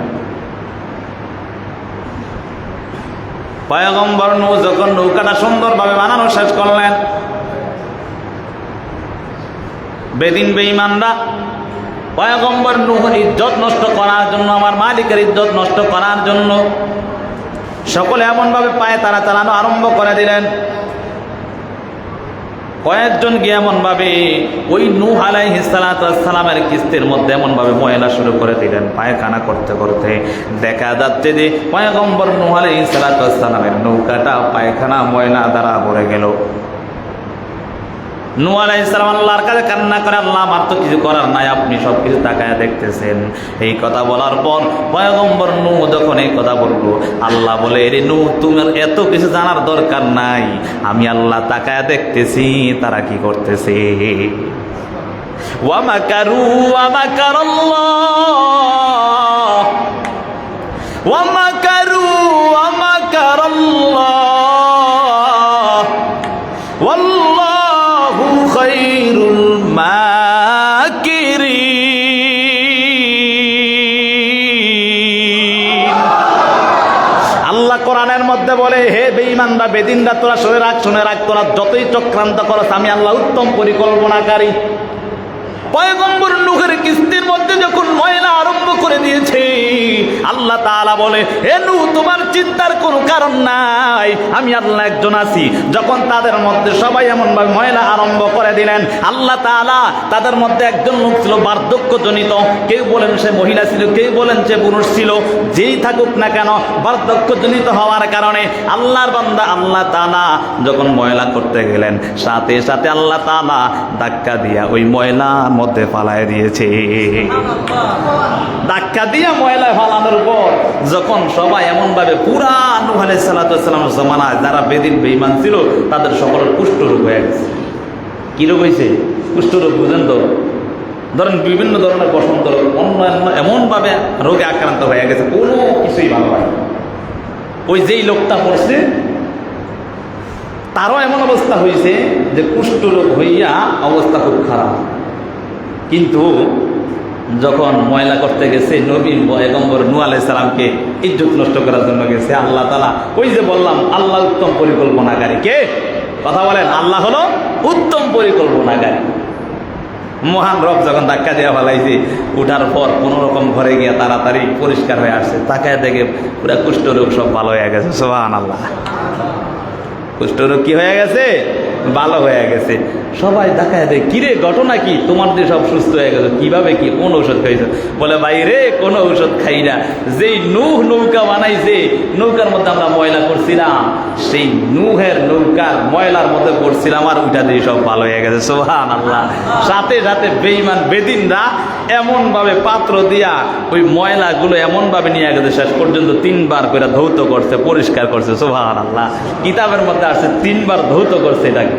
পয়গম্বর নূহ যখন নৌকাটা সুন্দরভাবে বানানো শেষ করলেন, বেদিন বেঈমানরা পয়গম্বর নূহের ইজ্জত নষ্ট করার জন্য, আমার মালিকের ইজ্জত নষ্ট করার জন্য সকলে এমনভাবে পায়ে তারা চালানো আরম্ভ করে দিলেন। কয়েকজন গিয়ে এমন ভাবে ওই নূহ আলাইহিস সালামের কিস্তির মধ্যে এমন ভাবে ময়লা শুরু করে দিলেন, পায়খানা করতে করতে দেখা যাচ্ছে যে পয়গম্বর নূহ আলাইহিস সালামের নৌকাটা পায়খানা ময়লা দ্বারা ভরে গেল। নূহ আলাইহিস সালাম আল্লাহর কাছে কান্না করে, আল্লাহ আমার তো কিছু করার নাই, আপনি সব কিছু তাকায় দেখতেছেন। এই কথা বলার পর পয়গম্বর নূহ যখন এই কথা বললো, আল্লাহ বলে, রে নূহ, তোমার এত কিছু জানার দরকার নাই, আমি আল্লাহ তাকায় দেখতেছি তারা কি করতেছে। ওয়া মাকারু ওয়া মাকারাল্লাহ ওয়া মাকারু ওয়া মাকারাল্লাহ ওয়াল্লাহু খায়রুল মাকিরিন। আল্লাহ কোরআনের মধ্যে বলে, হে বেঈমানরা, বেদিনরা, তোরা শুনে রাখ, তোরা যতই চক্রান্ত করস, আমি আল্লাহ উত্তম পরিকল্পনাকারী। পয়গম্বর নূহের কিস্তির মধ্যে যখন ময়লা আরম্ভ করে দিয়েছে, আল্লাহ তাআলা বলে, হে নূহ, তোমার চিন্তার কোনো কারণ নাই, আমি আল্লাহ একজন আছি। যখন তাদের মধ্যে সবাই এমনভাবে ময়লা আরম্ভ করে দিলেন, আল্লাহ তাআলা তাদের মধ্যে একজন লোক ছিল বার্ধক্যজনিত, কেউ বলেন সে মহিলা ছিল, কেউ বলেন সে পুরুষ ছিল, যেই থাকুক না কেন, বার্ধক্যজনিত হওয়ার কারণে আল্লাহর বান্দা আল্লাহ তাআলা যখন ময়লা করতে গেলেন, সাথে সাথে আল্লাহ তাআলা ধাক্কা দিয়া ওই ময়লা মধ্যে ফালায় দিয়েছে। ধাক্কা দিয়া ময়লা ফালানোর পর যখন সবাই এমন ভাবে পুরা নূহ আলাইহিস সালামের জমানায় যারা বেদিন বেঈমান ছিল, তাদের সকলের কুষ্ঠরোগ হয়ে গেছে। কি রোগ হয়েছে? কুষ্ঠরোগ। বুঝেন তো? ধরেন বিভিন্ন ধরনের বসন্ত রোগ, অন্যান্য এমন ভাবে রোগে আক্রান্ত হয়ে গেছে, কোনো কিছুই ভালো হয়। ওই যেই লোকটা পড়ছে তারও এমন অবস্থা হয়েছে যে কুষ্ঠরোগ হইয়া অবস্থা খুব খারাপ। কিন্তু যখন ময়লা করতে গেছে, নবী পয়গম্বর নূহ আলাইহিস সালামকে ইজ্জত নষ্ট করার জন্য গেছে, আল্লাহ তাআলা, ওই যে বললাম আল্লাহ উত্তম পরিকল্পনাকারী। কে? কথা বলেন, আল্লাহ হলো উত্তম পরিকল্পনাকারী। মহান রব যখন ধাক্কা দেওয়া ফেলাইছে, উঠার পর কোনো রকম ঘরে গিয়ে তাড়াতাড়ি পরিষ্কার হয়ে আসছে, তাকায় দেখে পুরা কুষ্ঠরোগ সব ভালো হয়ে গেছে। সুবহানাল্লাহ। কুষ্ঠরোগ কি হয়ে গেছে? ভালো হয়ে গেছে। সবাই দেখায় দেয়, কিরে ঘটনা কি, তোমার দিয়ে সব সুস্থ হয়ে গেছে, কিভাবে, কি কোন ঔষধ খাইছো? বলে, ভাই রে, কোনো ঔষধ খাই না, যেই নূহ নৌকা বানাইছে, নৌকার মধ্যে আমরা ময়লা করছিলাম, সেই নূহের নৌকার ময়লার মধ্যে পড়ছিলাম, আর ওইটা দিয়ে সব ভালো হয়ে গেছে। সুবহানাল্লাহ। সাথে সাথে বেঈমান বেদিনরা এমন ভাবে পাত্র দিয়া ওই ময়লাগুলো এমন ভাবে নিয়ে গেছে, শেষ পর্যন্ত 3 বার করে ধৌত করছে, পরিষ্কার করছে। সুবহানাল্লাহ। কিতাবের মধ্যে আসছে 3 বার ধৌত করছে এটাকে।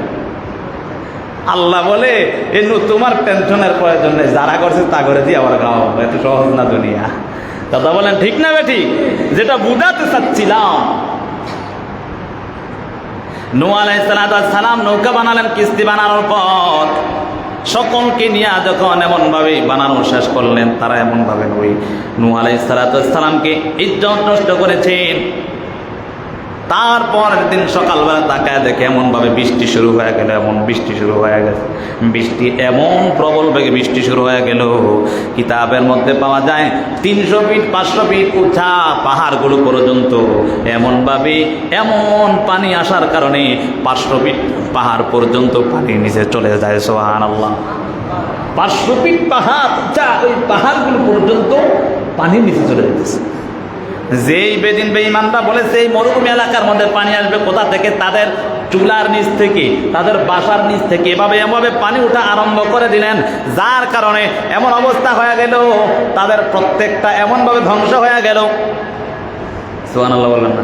আল্লাহ বলে, তোমার টেনশনের প্রয়োজন নেই, যারা করছে তা করে দিয়ে আবার গাও, এত সহজ না দুনিয়া। কথা বলেন ঠিক না বেঠি? যেটা বুঝাতে চাচ্ছিলাম, নূহ আলাইহিস সালাম নৌকা বানালেন। কিস্তি বানানোর পর সকলকে নিয়ে যখন এমন ভাবে বানানো শেষ করলেন, তারা এমন ভাবে ওই নূহ আলাইহিস সালামকে ইজ্জত নষ্ট করেছেন। তারপরের দিন সকালবেলা তাকায় দেখে এমন ভাবে বৃষ্টি শুরু হয়ে গেল, এমন বৃষ্টি শুরু হয়ে গেছে, বৃষ্টি এমন প্রবল বেগে বৃষ্টি শুরু হয়ে গেল, কিতাবের মধ্যে পাওয়া যায় 300 ফিট 500 ফিট উঁচা পাহাড়গুলো পর্যন্ত এমন ভাবে এমন পানি আসার কারণে 500 ফিট পাহাড় পর্যন্ত পানির নিচে চলে যায়। সুবহানাল্লাহ। 500 ফিট পাহাড় উঁচা, ওই পাহাড়গুলো পর্যন্ত পানির নিচে চলে যেতেছে। যেই বেদিন বেঈমানরা বলেছে এই মরুভূমি এলাকার মধ্যে পানি আসবে কোথা থেকে, তাদের চুলার নিচ থেকে, তাদের বাসার নিচ থেকে এভাবে পানি ওঠা আরম্ভ করে দিলেন, যার কারণে এমন অবস্থা হয়ে গেল, তাদের প্রত্যেকটা এমনভাবে ধ্বংস হয়ে গেল। সুবহানাল্লাহ বললেন না?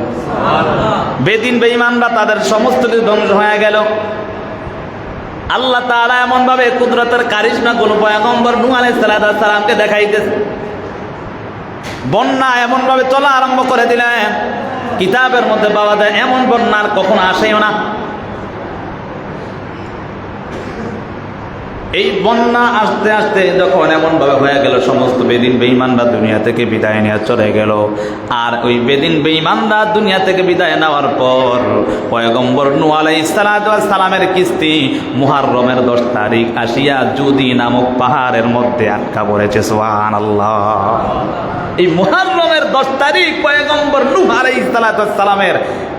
বেদিন বেঈমানরা তাদের সমস্ত কিছু ধ্বংস হয়ে গেল। আল্লাহ তাআলা এমনভাবে কুদরতের কারিশমা কোন পয়গম্বর নূহ আলাইহিস সালামকে দেখাইতেছে। বন্যা এমন ভাবে চলা আরম্ভ করে দিলেন, কিতাবের মধ্যে পাওয়া যায় এমন বন্যা আর কখনো আসেও না। এই বন্যা আস্তে আস্তে যখন এমন ভাবে হয়ে গেল, সমস্ত বেদিন বেঈমানরা দুনিয়া থেকে বিদায় নিয়ে চলে গেল। আর ওই বেদিন বেঈমানরা দুনিয়া থেকে বিদায় নেওয়ার পর পয়গম্বর নূহ আলাইহিস সালামের কিস্তি মুহররমের 10 তারিখ আসিয়া জুদি নামক পাহাড়ের মধ্যে আটকা পড়েছে। সুবহানাল্লাহ। এই মুহররমের 10 তারিখ পয়গম্বর নূহ আলাইহিস সালামের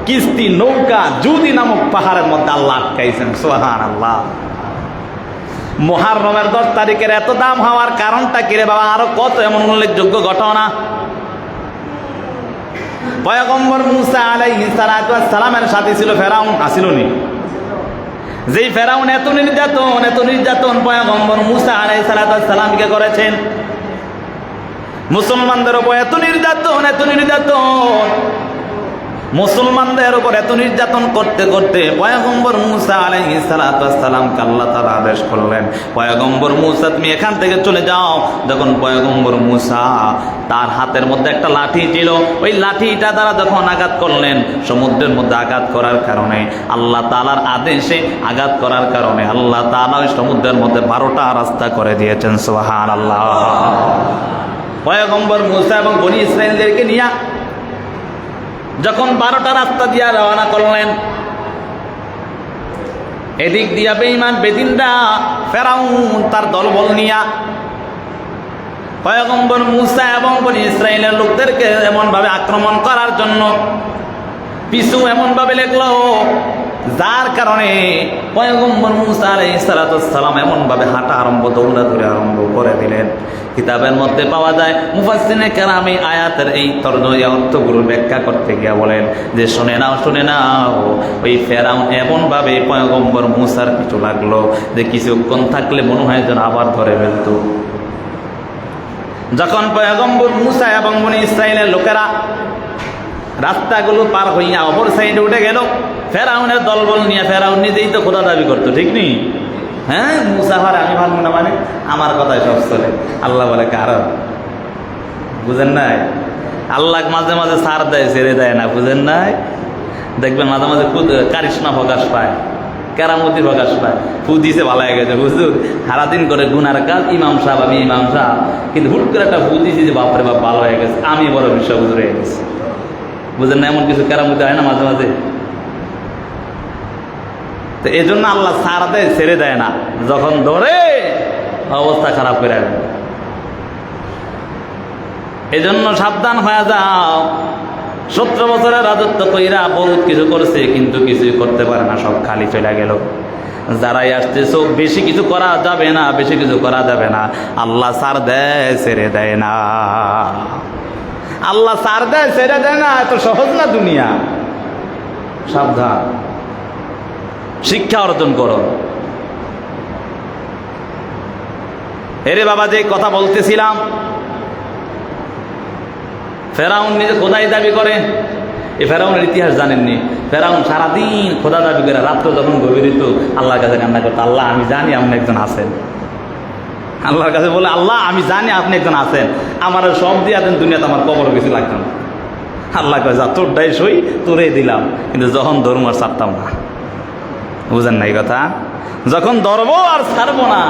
কিস্তি নৌকা জুদি নামক পাহাড়ের মধ্যে আল্লাহ আটকাইছেন। সুবহানাল্লাহ। মুহররমের 10 তারিখের এত দাম হওয়ার কারণটা কি রে বাবা? আরো কত এমন উল্লেখযোগ্য ঘটনা। পয়গম্বর মুসা আলাইহিস সালামের সাথে ছিল ফেরাউন, আসিল নি? যেই ফেরাউন এত নির্যাতন পয়গম্বর মুসা আলাইহিস সালামকে করেছেন, মুসলমানদের উপর এত নির্যাতন, মুসলমানদের উপর এত নির্যাতন করতে করতে পয়গম্বর মুসা আলাইহিস সালামকে আল্লাহ তাআলা আদেশ করলেন, পয়গম্বর মুসা তুমি এখান থেকে চলে যাও। যখন পয়গম্বর মুসা তার হাতের মধ্যে একটা লাঠি ছিল, ওই লাঠিটা দ্বারা যখন আঘাত করলেন, সমুদ্রের মধ্যে আঘাত করার কারণে, আল্লাহ তাআলার আদেশে আঘাত করার কারণে আল্লাহ তাআলা ওই সমুদ্রের মধ্যে 12টা রাস্তা করে দিয়েছেন। সুবহানাল্লাহ। পয়গম্বর মুসা এবং বনী ইসরাইলদেরকে নিয়ে যখন 12টা রাস্তা দিয়া রওনা করলেন, এদিক দিয়া বেঈমান বেদিনরা ফেরাউন তার দলবল নিয়া পয়গম্বর মুসা এবং বনী ইসরাইলের লোকদেরকে এমন ভাবে আক্রমণ করার জন্য পিছু এমন ভাবে লাগলো, যার কারণে পয়গম্বর মুসা আলাইহিস সালাম এমন ভাবে হাঁটা দৌড়াদৌড়ি আরম্ভ করে দিলেন। কিতাবের মধ্যে পাওয়া যায়, মুফাসসিরিনে কেরাম এই আয়াতের এই তর্জমা অর্থগুলো ব্যাখ্যা করতে গিয়ে বলেন যে শুনে নাও, ওই ফেরাউন এমন ভাবে পয়গম্বর মুসার পিছু লাগলো যে কিছুক্ষণ থাকলে মনে হয় যেন আবার ধরে ফেলতো। যখন পয়গম্বর মুসা এবং বনী ইসরাইলের লোকেরা রাস্তাগুলো পার হইয়া অপর সাইডে উঠে গেল, ফেরাউনের দলবল নিয়ে, ফেরাউন নিজেই তো খোদা দাবি করতো, ঠিক নেই? হ্যাঁ, মুসা হার আমি ভাববো না, মানে আমার কথাই সব চলে। আল্লাহ বলে কারণ বুঝেন নাই, আল্লাহ মাঝে মাঝে ছাড় দেয়, ছেড়ে দেয় না, বুঝেন নাই? দেখবেন মাঝে মাঝে কারিশমা প্রকাশ পায়, কেরামতি প্রকাশ পায়। ফু দিছে ভালো হয়ে গেছে, হুজুর সারাদিন করে গুনার কাজ, ইমাম সাহেব আমি ইমাম সাহেব, কিন্তু হুট করে একটা ফু দিছি যে বাপরে বাপ ভালো হয়ে গেছে, আমি বড় বিশ্ব হুজুর হয়ে গেছি। বুঝেন না, এমন কিছু কেরামতি হয় না মাঝে মাঝে? তো এই জন্য আল্লাহ ছাড় দেয়, ছেড়ে দেয় না, যখন ধরে অবস্থা খারাপ করে আসবে। এই জন্য সাবধান হয়ে যাও। 17 বছরের রাজত্ব কইরা বহুত কিছু করছে, কিন্তু কিছুই করতে পারে না, সব খালি চলে গেল। যারাই আসছে সব বেশি কিছু করা যাবে না, বেশি কিছু করা যাবে না। আল্লাহ ছাড় দেয়, ছেড়ে দেয় না। আল্লাহ ছাড় দেয়, ছেড়ে দেয় না, এত সহজ না দুনিয়া। সাবধান, শিক্ষা অর্জন করো। এরে বাবা, যে কথা বলতেছিলাম, ফেরাউন নিজে খোদাই দাবি করে। এই ফেরাউনের ইতিহাস জানেননি? ফেরাউন সারাদিন খোদা দাবি করে, রাত্র যখন গভীর হইত আল্লাহর কাছে কান্না করতো, আল্লাহ আমি জানি আপনি একজন আছেন। আল্লাহর কাছে বলে, আল্লাহ আমি জানি আপনি একজন আছেন, আমার সব দিয়ে দেন, দুনিয়াতে আমার কবর কিছু লাগতো না। আল্লাহ কাছে তোরটাই সই, তোরে দিলাম, কিন্তু যখন ধর্ম আর ছাড়তাম না। বুঝেন না এই কথা? যখন ধরবো আর ছাড়বো না।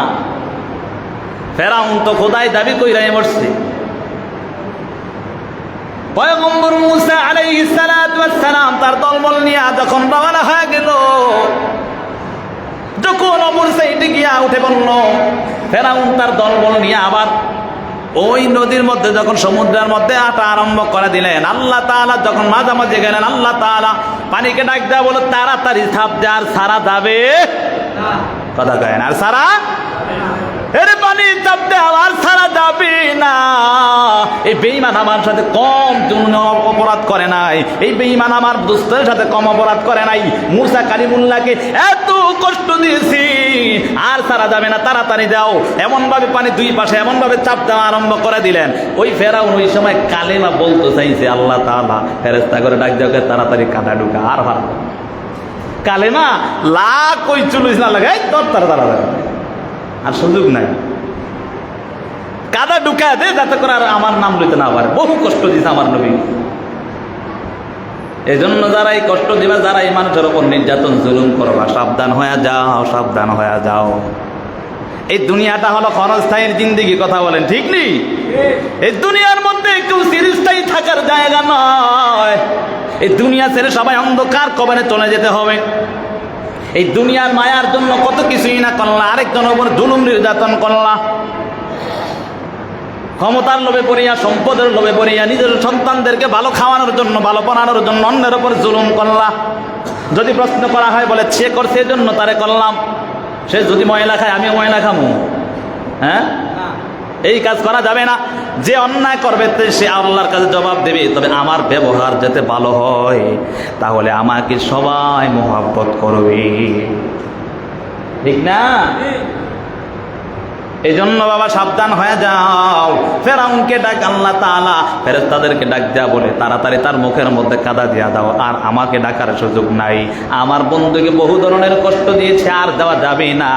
ফেরাউন তো খোদাই দাবি কইরাই মরছে। পয়গম্বর মুসা আলাইহিস সালাম তার দলবল নিয়ে যখন রওনা হয়ে গেল, যখন অপর সাইডে গিয়া উঠে বলল, ফেরাউন তার দলবল নিয়ে আবার ওই নদীর মধ্যে যখন সমুদ্রের মধ্যে হাঁটা আরম্ভ করে দিলেন, আল্লাহ তাআলা যখন মাঝামাঝি গেলেন, আল্লাহ তাআলা পানিকে ডাক দেয়া বলে, তাড়াতাড়ি ছাপ দে, আর সারা যাবে কথা কয় না, আর সারা এর পানি চাপ দে, আর সারা যাবে না। এই বেঈমান আমার সাথে কম অপরাধ করে নাই, এই বেঈমান আমার দোস্তের সাথে কম অপরাধ করে নাই। মুসা কালিমুল্লাহকে এত কষ্ট দিয়েছি, আর সারা যাবে না, তাড়াতাড়ি দাও। এমন ভাবে পানি দুই পাশে এমন ভাবে চাপ দেওয়া আরম্ভ করে দিলেন। ওই ফেরাউন ওই সময় কালেমা বলতে চাইছে, আল্লাহ তাআলা ফেরেশতা করে ডাক দেওয়া, তাড়াতাড়ি কাদা ঢুকা, আর ভালো কালেমা লাখ ওই 40 না লাগাই তোর তাড়াতাড়ি আর সুযোগ নাই, কাদা ঢুকা দে যাতে করে আর আমার নাম লইতে না পারে। বহু কষ্ট দিছে আমার নবী। এই জন্য যারা এই কষ্ট দিবা, যারা এই মানুষের ওপর নির্যাতন জুলুম করবা, সাবধান হয়ে যাও, সাবধান হয়ে যাও। এই দুনিয়াটা হলো ক্ষণস্থায়ীর জিন্দেগি, কথা বলেন ঠিক নেই? এই দুনিয়ার মধ্যে কেউ চিরস্থায়ী থাকার জায়গা নয়। এই দুনিয়া ছেড়ে সবাই অন্ধকার কবরে চলে যেতে হবে। এই দুনিয়ার মায়ার জন্য কত কিছুই না করলা, আরেকজনের উপর জুলুম নির্যাতন করলা। ক্ষমতার লোভে পড়িয়া, সম্পদের লোভে পড়িয়া নিজের সন্তানদেরকে ভালো খাওয়ানোর জন্য, ভালো বানানোর জন্য অন্যের উপর জুলুম করলা। যদি প্রশ্ন করা হয় বলে সে করছে এই জন্য তারে করলাম, সে যদি ময়লা খায় আমিও ময়লা খামু? হ্যাঁ, এই কাজ করা যাবে না। যে অন্যায় করবে সে আল্লাহর কাছে জবাব দেবে। তবে আমার ব্যবহার যাতে ভালো হয়, তাহলে আমাকে সবাই মহব্বত করবে, ঠিক না? এই জন্য বাবা সাবধান হয়ে যাও। ফেরাউনকে ডাক আল্লাহ তাআলা ফেরেশতাদেরকে ডাক দেয়া বলে তাড়াতাড়ি তার মুখের মধ্যে কাদা দিয়া দাও, আর আমাকে ডাকার সুযোগ নাই। আমার বন্ধুকে বহু ধরনের কষ্ট দিয়েছে, আর দেওয়া যাবে না,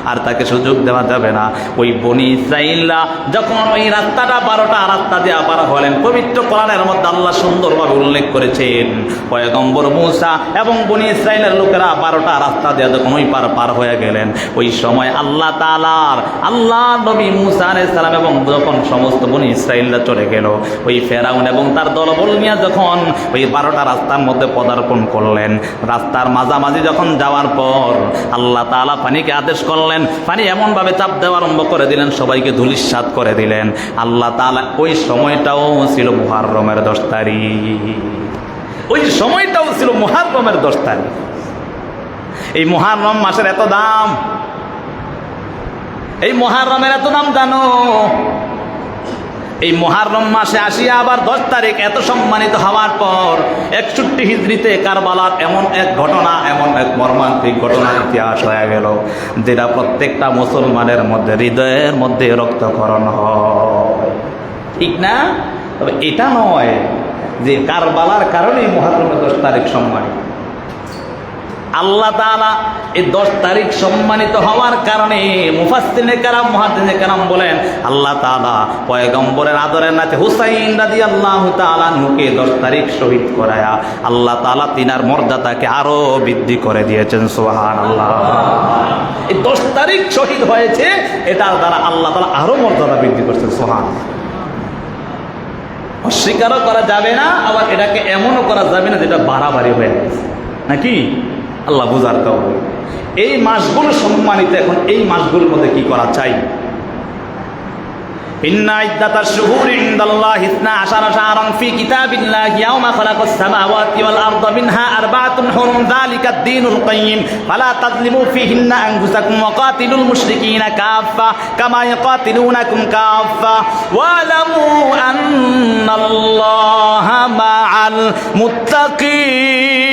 আর তাকে সুযোগ দেওয়া যাবে না। ওই বনি ইসরাঈলরা যখন ওই রাস্তাটা 12টা রাস্তা দিয়ে পার হলেন, পবিত্র কোরআনের মধ্যে আল্লাহ সুন্দরভাবে উল্লেখ করেছেন পয়গম্বর মূসা এবং বনি ইসরাঈলের লোকেরা 12টা রাস্তা দিয়ে যখন ওই পার হয়ে গেলেন, ওই সময় আল্লাহ তাআলার আল্লাহ নবী মূসা আলাইহিস সালাম এবং যখন সমস্ত বনি ইসরাঈলরা চলে গেল, ওই ফেরাউন এবং তার দলবল নিয়ে যখন ওই 12টা রাস্তার মধ্যে পদার্পণ করলেন, রাস্তার মাঝামাঝি যখন যাওয়ার পর আল্লাহ তাআলা পানিকে আদেশ করলেন, পানি এমনভাবে চাপ দেওয়া আরম্ভ করে দিলেন, সবাইকে ধূলিসাৎ করে দিলেন। আল্লাহ তাআলা ওই সময়টাও ছিল মুহররমের 10 তারিখ, ওই সময়টাও ছিল মুহররমের 10 তারিখ। এই মুহররম মাসের এত দাম, এই মুহররমের এত দাম জানো? এই মুহররম মাসে আসিয়া আবার 10 তারিখ এত সম্মানিত হওয়ার পর 61 হিজরিতে কারবালার এমন এক ঘটনা, এমন এক মর্মান্তিক ঘটনার ইতিহাস হয়ে গেল, যেটা প্রত্যেকটা মুসলমানের মধ্যে, হৃদয়ের মধ্যে রক্তক্ষরণ হয়, ঠিক না? তবে এটা নয় যে কারবালার কারণেই মুহররমের 10 তারিখ সম্মানিত। আল্লাহ তাআলা এই 10 তারিখ সম্মানিত হওয়ার কারণে মুফাসসিরিনে কেরাম, মুহাদ্দিসিনে কেরাম বলেন আল্লাহ তাআলা পয়গম্বরের আদরের নাতি হুসাইন রাদিয়াল্লাহু তাআলা আনহুকে 10 তারিখ শহীদ করায়া আল্লাহ তাআলা তিনার মর্যাদাকে আরো বৃদ্ধি করে দিয়েছেন। সুবহানাল্লাহ। এই 10 তারিখ শহীদ হয়েছে, এটার দ্বারা আল্লাহ তাআলা আরো মর্যাদা বৃদ্ধি করছেন। সুবহানাল্লাহ। অস্বীকারও করা যাবে না, আবার এটাকে এমনও করা যাবে না যেটা বাড়াবাড়ি হয়ে গেছে, নাকি? আল্লাহ বুঝার কাউ। এই মাসগুলো সম্মানিত, এখন এই মাসগুলোর মধ্যে কি করা চাই? ইন্না ইদ্দাতাশ শুহুরি ইনদাল্লাহি 12 শাহরান ফি কিতাবিল্লাহি ইয়াওমা খালাকাস সামাওয়াতি ওয়াল আরদা মিনহা আরবাআতুন হুরুম যালিকা ad-দীনুল কাইয়্যিম ফালা তাযলিমু ফীহিন্না আনফুসাকুম ওয়া কাতিলুল মুশরিকিনা কাফা কামা ইয়াকাতিলুনাকুম কাফা ওয়ালামু আন্নাল্লাহা মা'আল মুত্তাকিন।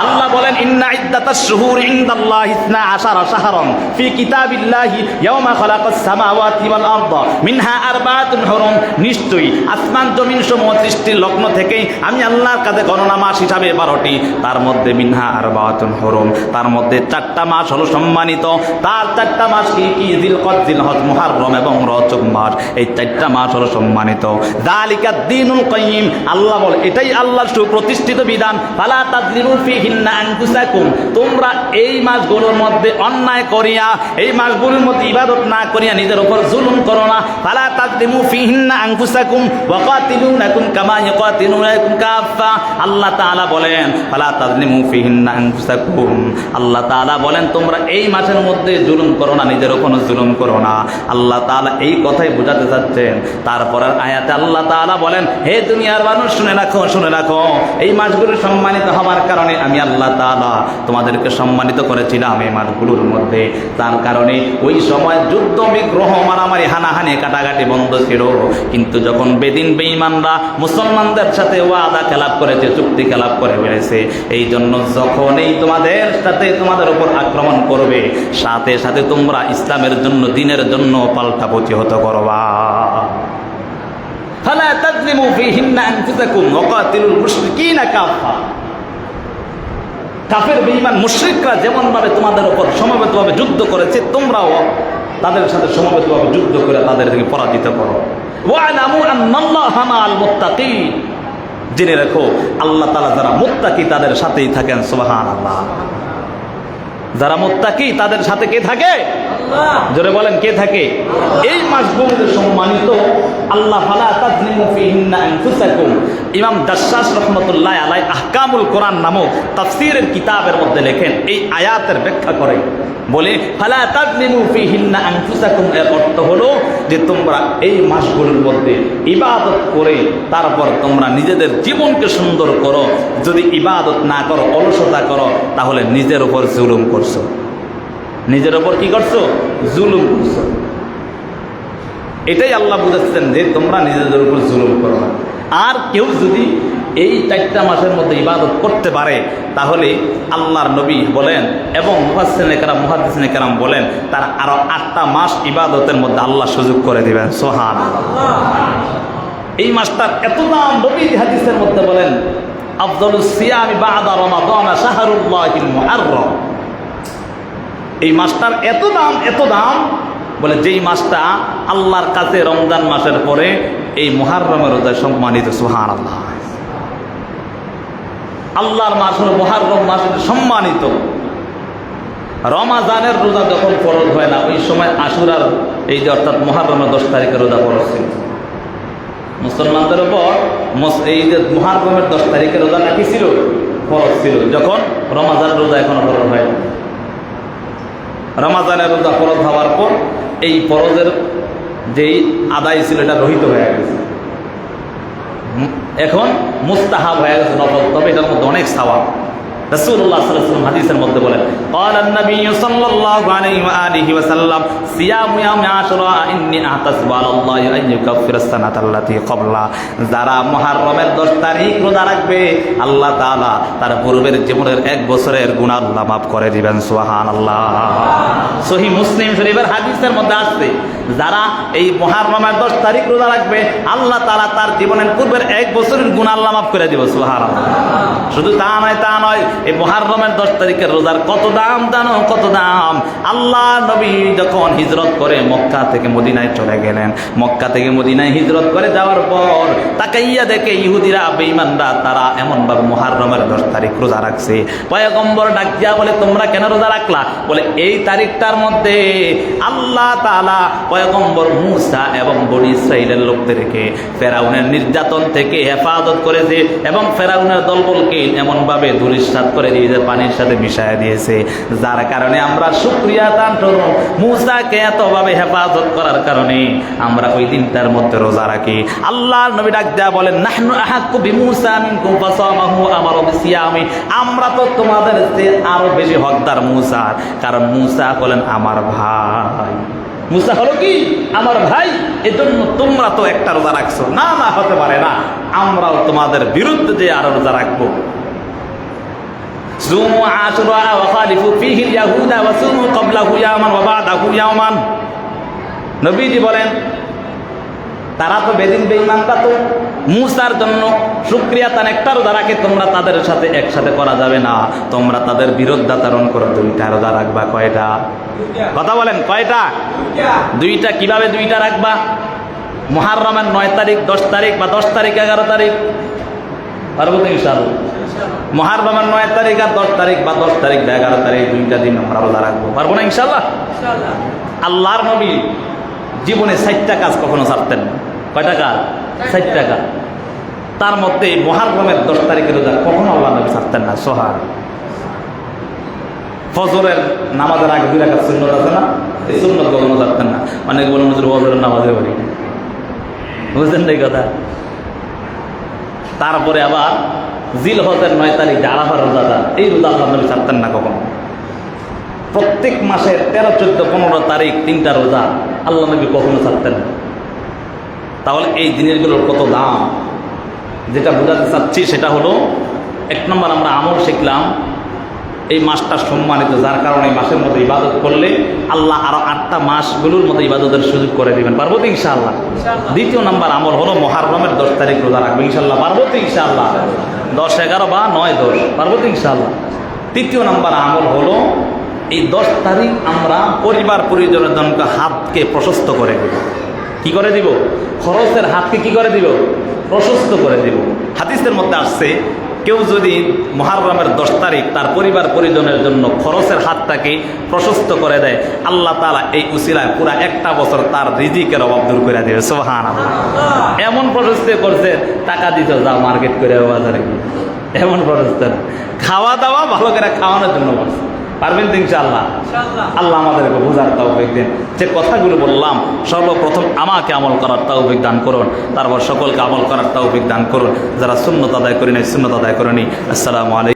আল্লাহ বলেন ইন্না ইদ্দাতাশ শুহুরি ইনদাল্লাহি 12 শাহরান ফি কিতাবিল্লাহি ইয়াওমা খালাকাস সামাওয়াতি ওয়াল আরদা মিনহা আরবাআতুন হুরুম, নিশ্চয়ই আসমান জমিন সমূহ সৃষ্টির লগ্ন থেকে আমি আল্লাহর কাছে গণনা মাস হিসাবে 12টি, তার মধ্যে মিনহা আরবাআতুন হুরুম, তার মধ্যে 4টা মাস হলো সম্মানিত। তার 4টা মাস কি কি? জিলকদ, জিলহজ, মুহররম এবং রজব মাস, এই 4টা মাস হলো সম্মানিত। যালিকা ad-দীনুল কাইয়্যিম, আল্লাহ বলে এটাই আল্লাহর সুপ্রতিষ্ঠিত বিধান। ফালা তাযলিমু ফীহিন্না আনফুসাকুম, তোমরা এই মাসগুলোর মধ্যে অন্যায় করিয়া, এই মাসগুলোর মধ্যে ইবাদত না করিয়া নিজের উপর জুলুম করো না। ফালা তাযলিমু ফীহিন্না আনফুসাকুম ওয়া কাতিলুনাকুম কামা ইয়াকাতিলুনাকুম কাফা। আল্লাহ তাআলা বলেন ফালা তাযলিমু ফীহিন্না আনফুসাকুম, আল্লাহ তাআলা বলেন তোমরা এই মাসের মধ্যে জুলুম করো না, নিজের উপর জুলুম করো না। আল্লাহ তাআলা এই কথাই বোঝাতে চাচ্ছেন। তারপরের আয়াতে আল্লাহ তাআলা বলেন হে দুনিয়ার মানুষ শুনে রাখো, শুনে রাখো, এই মাসগুলো সম্মানিত হওয়ার কারণে আমি আল্লাহ তাআলা তোমাদেরকে সম্মানিত করেছিলাম এই মাসগুলোর মধ্যে। তার কারণে ওই সময় যুদ্ধ, বিগ্রহ, মারামারি, হানাহানি, কাটাকাটি বন্ধ ছিল। কিন্তু যখন বেদিন বেঈমানরা মুসলমানদের সাথে ওয়াদা খেলাপ করেছে, চুক্তি খেলাপ করে ফেলেছে, এই জন্য যখনই তোমাদের সাথে তোমাদের উপর আক্রমণ করবে, সাথে সাথে তোমরা ইসলামের জন্য, দ্বীনের জন্য পাল্টা প্রতিহত করবা। ফালা তাযলিমু ফীহিন্না আনফুসাকুম ওয়া কাতিলুল মুশরিকিনা কাফা। কাফের বেঈমান মুশরিকরা যেমন ভাবে তোমাদের উপর সমবেতভাবে যুদ্ধ করেছে, তোমরাও তাদের সাথে সমবেতভাবে যুদ্ধ করে তাদেরকে পরাজিত করো। ওয়ালামু আন্নাল্লাহা মা'আল মুত্তাকিন, জেনে রাখো আল্লাহ তাআলা যারা মুত্তাকি তাদের সাথেই থাকেন। সুবহানাল্লাহ। যারা মুত্তাকি তাদের সাথে কে থাকে? আল্লাহ। জোরে বলেন কে থাকে? এই মাসগুলোতে সম্মানিত আল্লাহ। ফালা তাযলিমু ফীহিন্না আনফুসাকুম। ইমাম দাশশাস রাহমাতুল্লাহি আলাইহি আহকামুল কোরআন নামক তাফসীরের কিতাবের মধ্যে লেখেন, এই আয়াতের ব্যাখ্যা করে বলে ফালা তাযলিমু ফীহিন্না আনফুসাকুম, এর অর্থ হলো যে তোমরা এই মাসগুলোর মধ্যে ইবাদত করে তারপর তোমরা নিজেদের জীবনকে সুন্দর করো। যদি ইবাদত না করো, অলসতা করো, তাহলে নিজের উপর জুলুম করছো। নিজের উপর কি করছো? জুলুম করছো। এটাই আল্লাহ বুঝাচ্ছেন যে তোমরা নিজেদের উপর জুলুম করো না। আর কেউ যদি এই 4টা মাসের মধ্যে ইবাদত করতে পারে তাহলে আল্লাহর নবী বলেন এবং মুহাদ্দিসিনে কেরাম বলেন তারা আরো 8টা মাস ইবাদতের মধ্যে আল্লাহ সুযোগ করে দিবেন। সুবহানাল্লাহ। এই মাসটার এত দাম, নবী হাদিসের মধ্যে বলেন আফদালুস সিয়ামি বা'দা রমাদান শাহরুল্লাহিল মুহাররম। এই মাসটার এত দাম বলে যেই মাসটা আল্লাহর কাছে রমজান মাসের পরে এই মুহাররমের রোজা সম্মানিত। সুবহানাল্লাহ। আল্লাহর মাস হলো মুহাররম মাস, সম্মানিত। রমাজানের রোজা যখন ফরজ হয় না, ওই সময় আশুরার এই যে অর্থাৎ মুহাররমের 10 তারিখের রোজা ফরজ ছিল মুসলমানদের উপর। এই যে মুহাররমের 10 তারিখের রোজা নাকি ছিল? ফরজ ছিল। যখন রমাজানের রোজা এখনো ফরজ হয়, রমাজানের রোজা ফরজ হওয়ার পর এই ফরজের যেই আদায় ছিল এটা রহিত হয়ে গেছে, এখন মুস্তাহাব হয়ে গেছে, নফল। তবে এটার মধ্যে অনেক সওয়াব। রাসূলুল্লাহ সাল্লাল্লাহু আলাইহি ওয়াসাল্লাম হাদিসের মধ্যে বলেন ক্বালা আন-নবী সাল্লাল্লাহু আলাইহি ওয়া আলিহি ওয়া সাল্লাম সিয়ামু ইয়াউমি আশুরা ইন্নী আহতাসিবু আলাল্লাহি আন ইউকাফিরা আস-সানাতা আল্লাতী ক্বাবলা। যারা মুহররমের 10 তারিখ রোজা রাখবে আল্লাহ তাআলা তার পূর্বের জীবনের 1 বছরের গুনাহ আল্লাহ মাফ করে দিবেন। সুবহানাল্লাহ। সহিহ মুসলিম শরীফের হাদিসের মধ্যে আসছে যারা এই মুহররমের 10 তারিখ রোজা রাখবে আল্লাহ তাআলা তার জীবনের পূর্বের 1 বছরের গুনাহ আল্লাহ মাফ করে দিবেন। সুবহানাল্লাহ। শুধু তা নয় এই মুহররমের 10 তারিখের রোজার কত দাম জানো? কত দাম! আল্লাহ নবী যখন হিজরত করে মক্কা থেকে মদিনায় চলে গেলেন, মক্কা থেকে মদিনায় হিজরত করে যাওয়ার পর তাকাইয়া দেখে ইহুদিরা, বেঈমানরা তারা এমন ভাবে মুহররমের 10 তারিখ রোজা রাখছে। পয়গম্বর ডাক দিয়া বলে তোমরা কেন রোজা রাখলা? বলে এই তারিখটার মধ্যে আল্লাহ তাআলা পয়গম্বর মূসা এবং বনী ইসরাইলের লোকদেরকে ফেরাউনের নির্যাতন থেকে হেফাজত করেছে এবং ফেরাউনের দলবলকে এমন ভাবে ধূলিসাৎ করে দিয়েছে, পানির সাথে মিশায় দিয়েছে, যার কারণে আমরা শুকরিয়া আদান করব। মূসাকে এতভাবে হেফাজত করার কারণে আমরা ওই দিনটার মধ্যে রোজা রাখি। আল্লাহর নবী ডাক দেয়া বলেন নাহনু আহাক্কু বিমূসা মিনকুম ফাসামাহু আমারু বিসিয়ামি। আমরা তো তোমাদের চেয়ে আরো বেশি হকদার মূসার, কারণ মূসা বলেন আমার ভাই। মূসা হলো কি? আমার ভাই। এজন্য তোমরা তো একটা রোজা রাখছো। না না, হতে পারে না, আমরাও তোমাদের বিরুদ্ধে যে আরো রোজা রাখবো। সুমু আশুরা ওয়া খালিফু ফীহি আল-ইয়াহুদা ওয়া সুমু ক্বাবলাহু ইয়াওমান ওয়া বা'দাহু ইয়াওমান। নবীজি বলেন তারা তো বেঈমানরা তো মূসার জন্য শুকরিয়া তার একটা রোজা রাখে, তোমরা তাদের সাথে একসাথে করা যাবে না, তোমরা তাদের বিরুদ্ধাচরণ করো। 2টা রোজা রাখবা। কয়টা? কথা বলেন, কয়টা? 2টা। কিভাবে 2টা রাখবা? মুহররমের 9 তারিখ, 10 তারিখ বা 10 তারিখ 11 তারিখ পারবো তো ইনশাআল্লাহ। মুহররমের 9 তারিখ আর 10 তারিখ বা 10 তারিখ বা 11 তারিখ 2টা দিন আমরা রোজা রাখবো। পারবো না ইনশাআল্লাহ? আল্লাহর নবী জীবনে 4টা কাজ কখনো ছাড়তেন না। কয়টা কাজ? 4টা কাজ। তার মধ্যে মুহররমের 10 তারিখের রোজা কখনো আল্লাহ নবী ছাড়তেন না। সোহার ফজরের নামাজের আগে 2 রাকাত সুন্নাত আছে না, এই সুন্নাত কখনো ছাড়তেন না। অনেক বলেন হুজুর ফজরের নামাজে পড়ি, বুঝলেন এই কথা। তারপরে আবার জিলহজের 9 তারিখ আরাফার রোজাটা, এই রোজা আল্লাহ নবী ছাড়তেন না কখনো। প্রত্যেক মাসের 13, 14, 15 তারিখ 3টা রোজা আল্লাহ নবী কখনো ছাড়তেন না। তাহলে এই জিনিসগুলোর কত দাম! যেটা বোঝাতে চাচ্ছি সেটা হলো 1 নম্বর আমরা আমল শিখলাম, এই মাসটা সম্মানিত, যার কারণে এই মাসের মধ্যে ইবাদত করলে আল্লাহ আরো 8টা মাসগুলোর মধ্যে ইবাদতের সুযোগ করে দিবেন। পারবো তো ইনশাআল্লাহ? 2য় নম্বর আমল হলো মুহররমের 10 তারিখ রোজা রাখবো ইনশাআল্লাহ। পারবো তো ইনশাআল্লাহ? 10, 11 বা 9, 10 পারবো তো ইনশাআল্লাহ? 3য় নম্বর আমল হলো এই 10 তারিখ আমরা পরিবার পরিজনের জন্য হাতকে প্রশস্ত করে দেব। কি করে দিব? খরচের হাতকে কি করে দিব? প্রশস্ত করে দিব। হাদিসের মধ্যে আসছে কেউ যদি মুহররমের 10 তারিখ তার পরিবার পরিজনের জন্য খরচের হাতটাকে প্রশস্ত করে দেয়, আল্লাহ তাআলা এই উসিলায় পুরা 1টা বছর তার রিজিকের অভাব দূর করে দেবে। সুবহানাল্লাহ। এমন প্রশস্ত করছে, টাকা দিতে যাও মার্কেট করে বাজারে, এমন প্রশস্ত। খাওয়া দাওয়া ভালো করে খাওয়ানোর জন্য বলছে, পারবেন তো ইনশাআল্লাহ? আল্লাহ আমাদেরকে বোঝার তৌফিক দিন। যে কথাগুলো বললাম সর্বপ্রথম আমাকে আমল করার তৌফিক দান করুন, তারপর সকলকে আমল করার তৌফিক দান করুন। যারা সুন্নত আদায় করি নাই সুন্নত আদায় করেনি। আসসালামু আলাইকুম।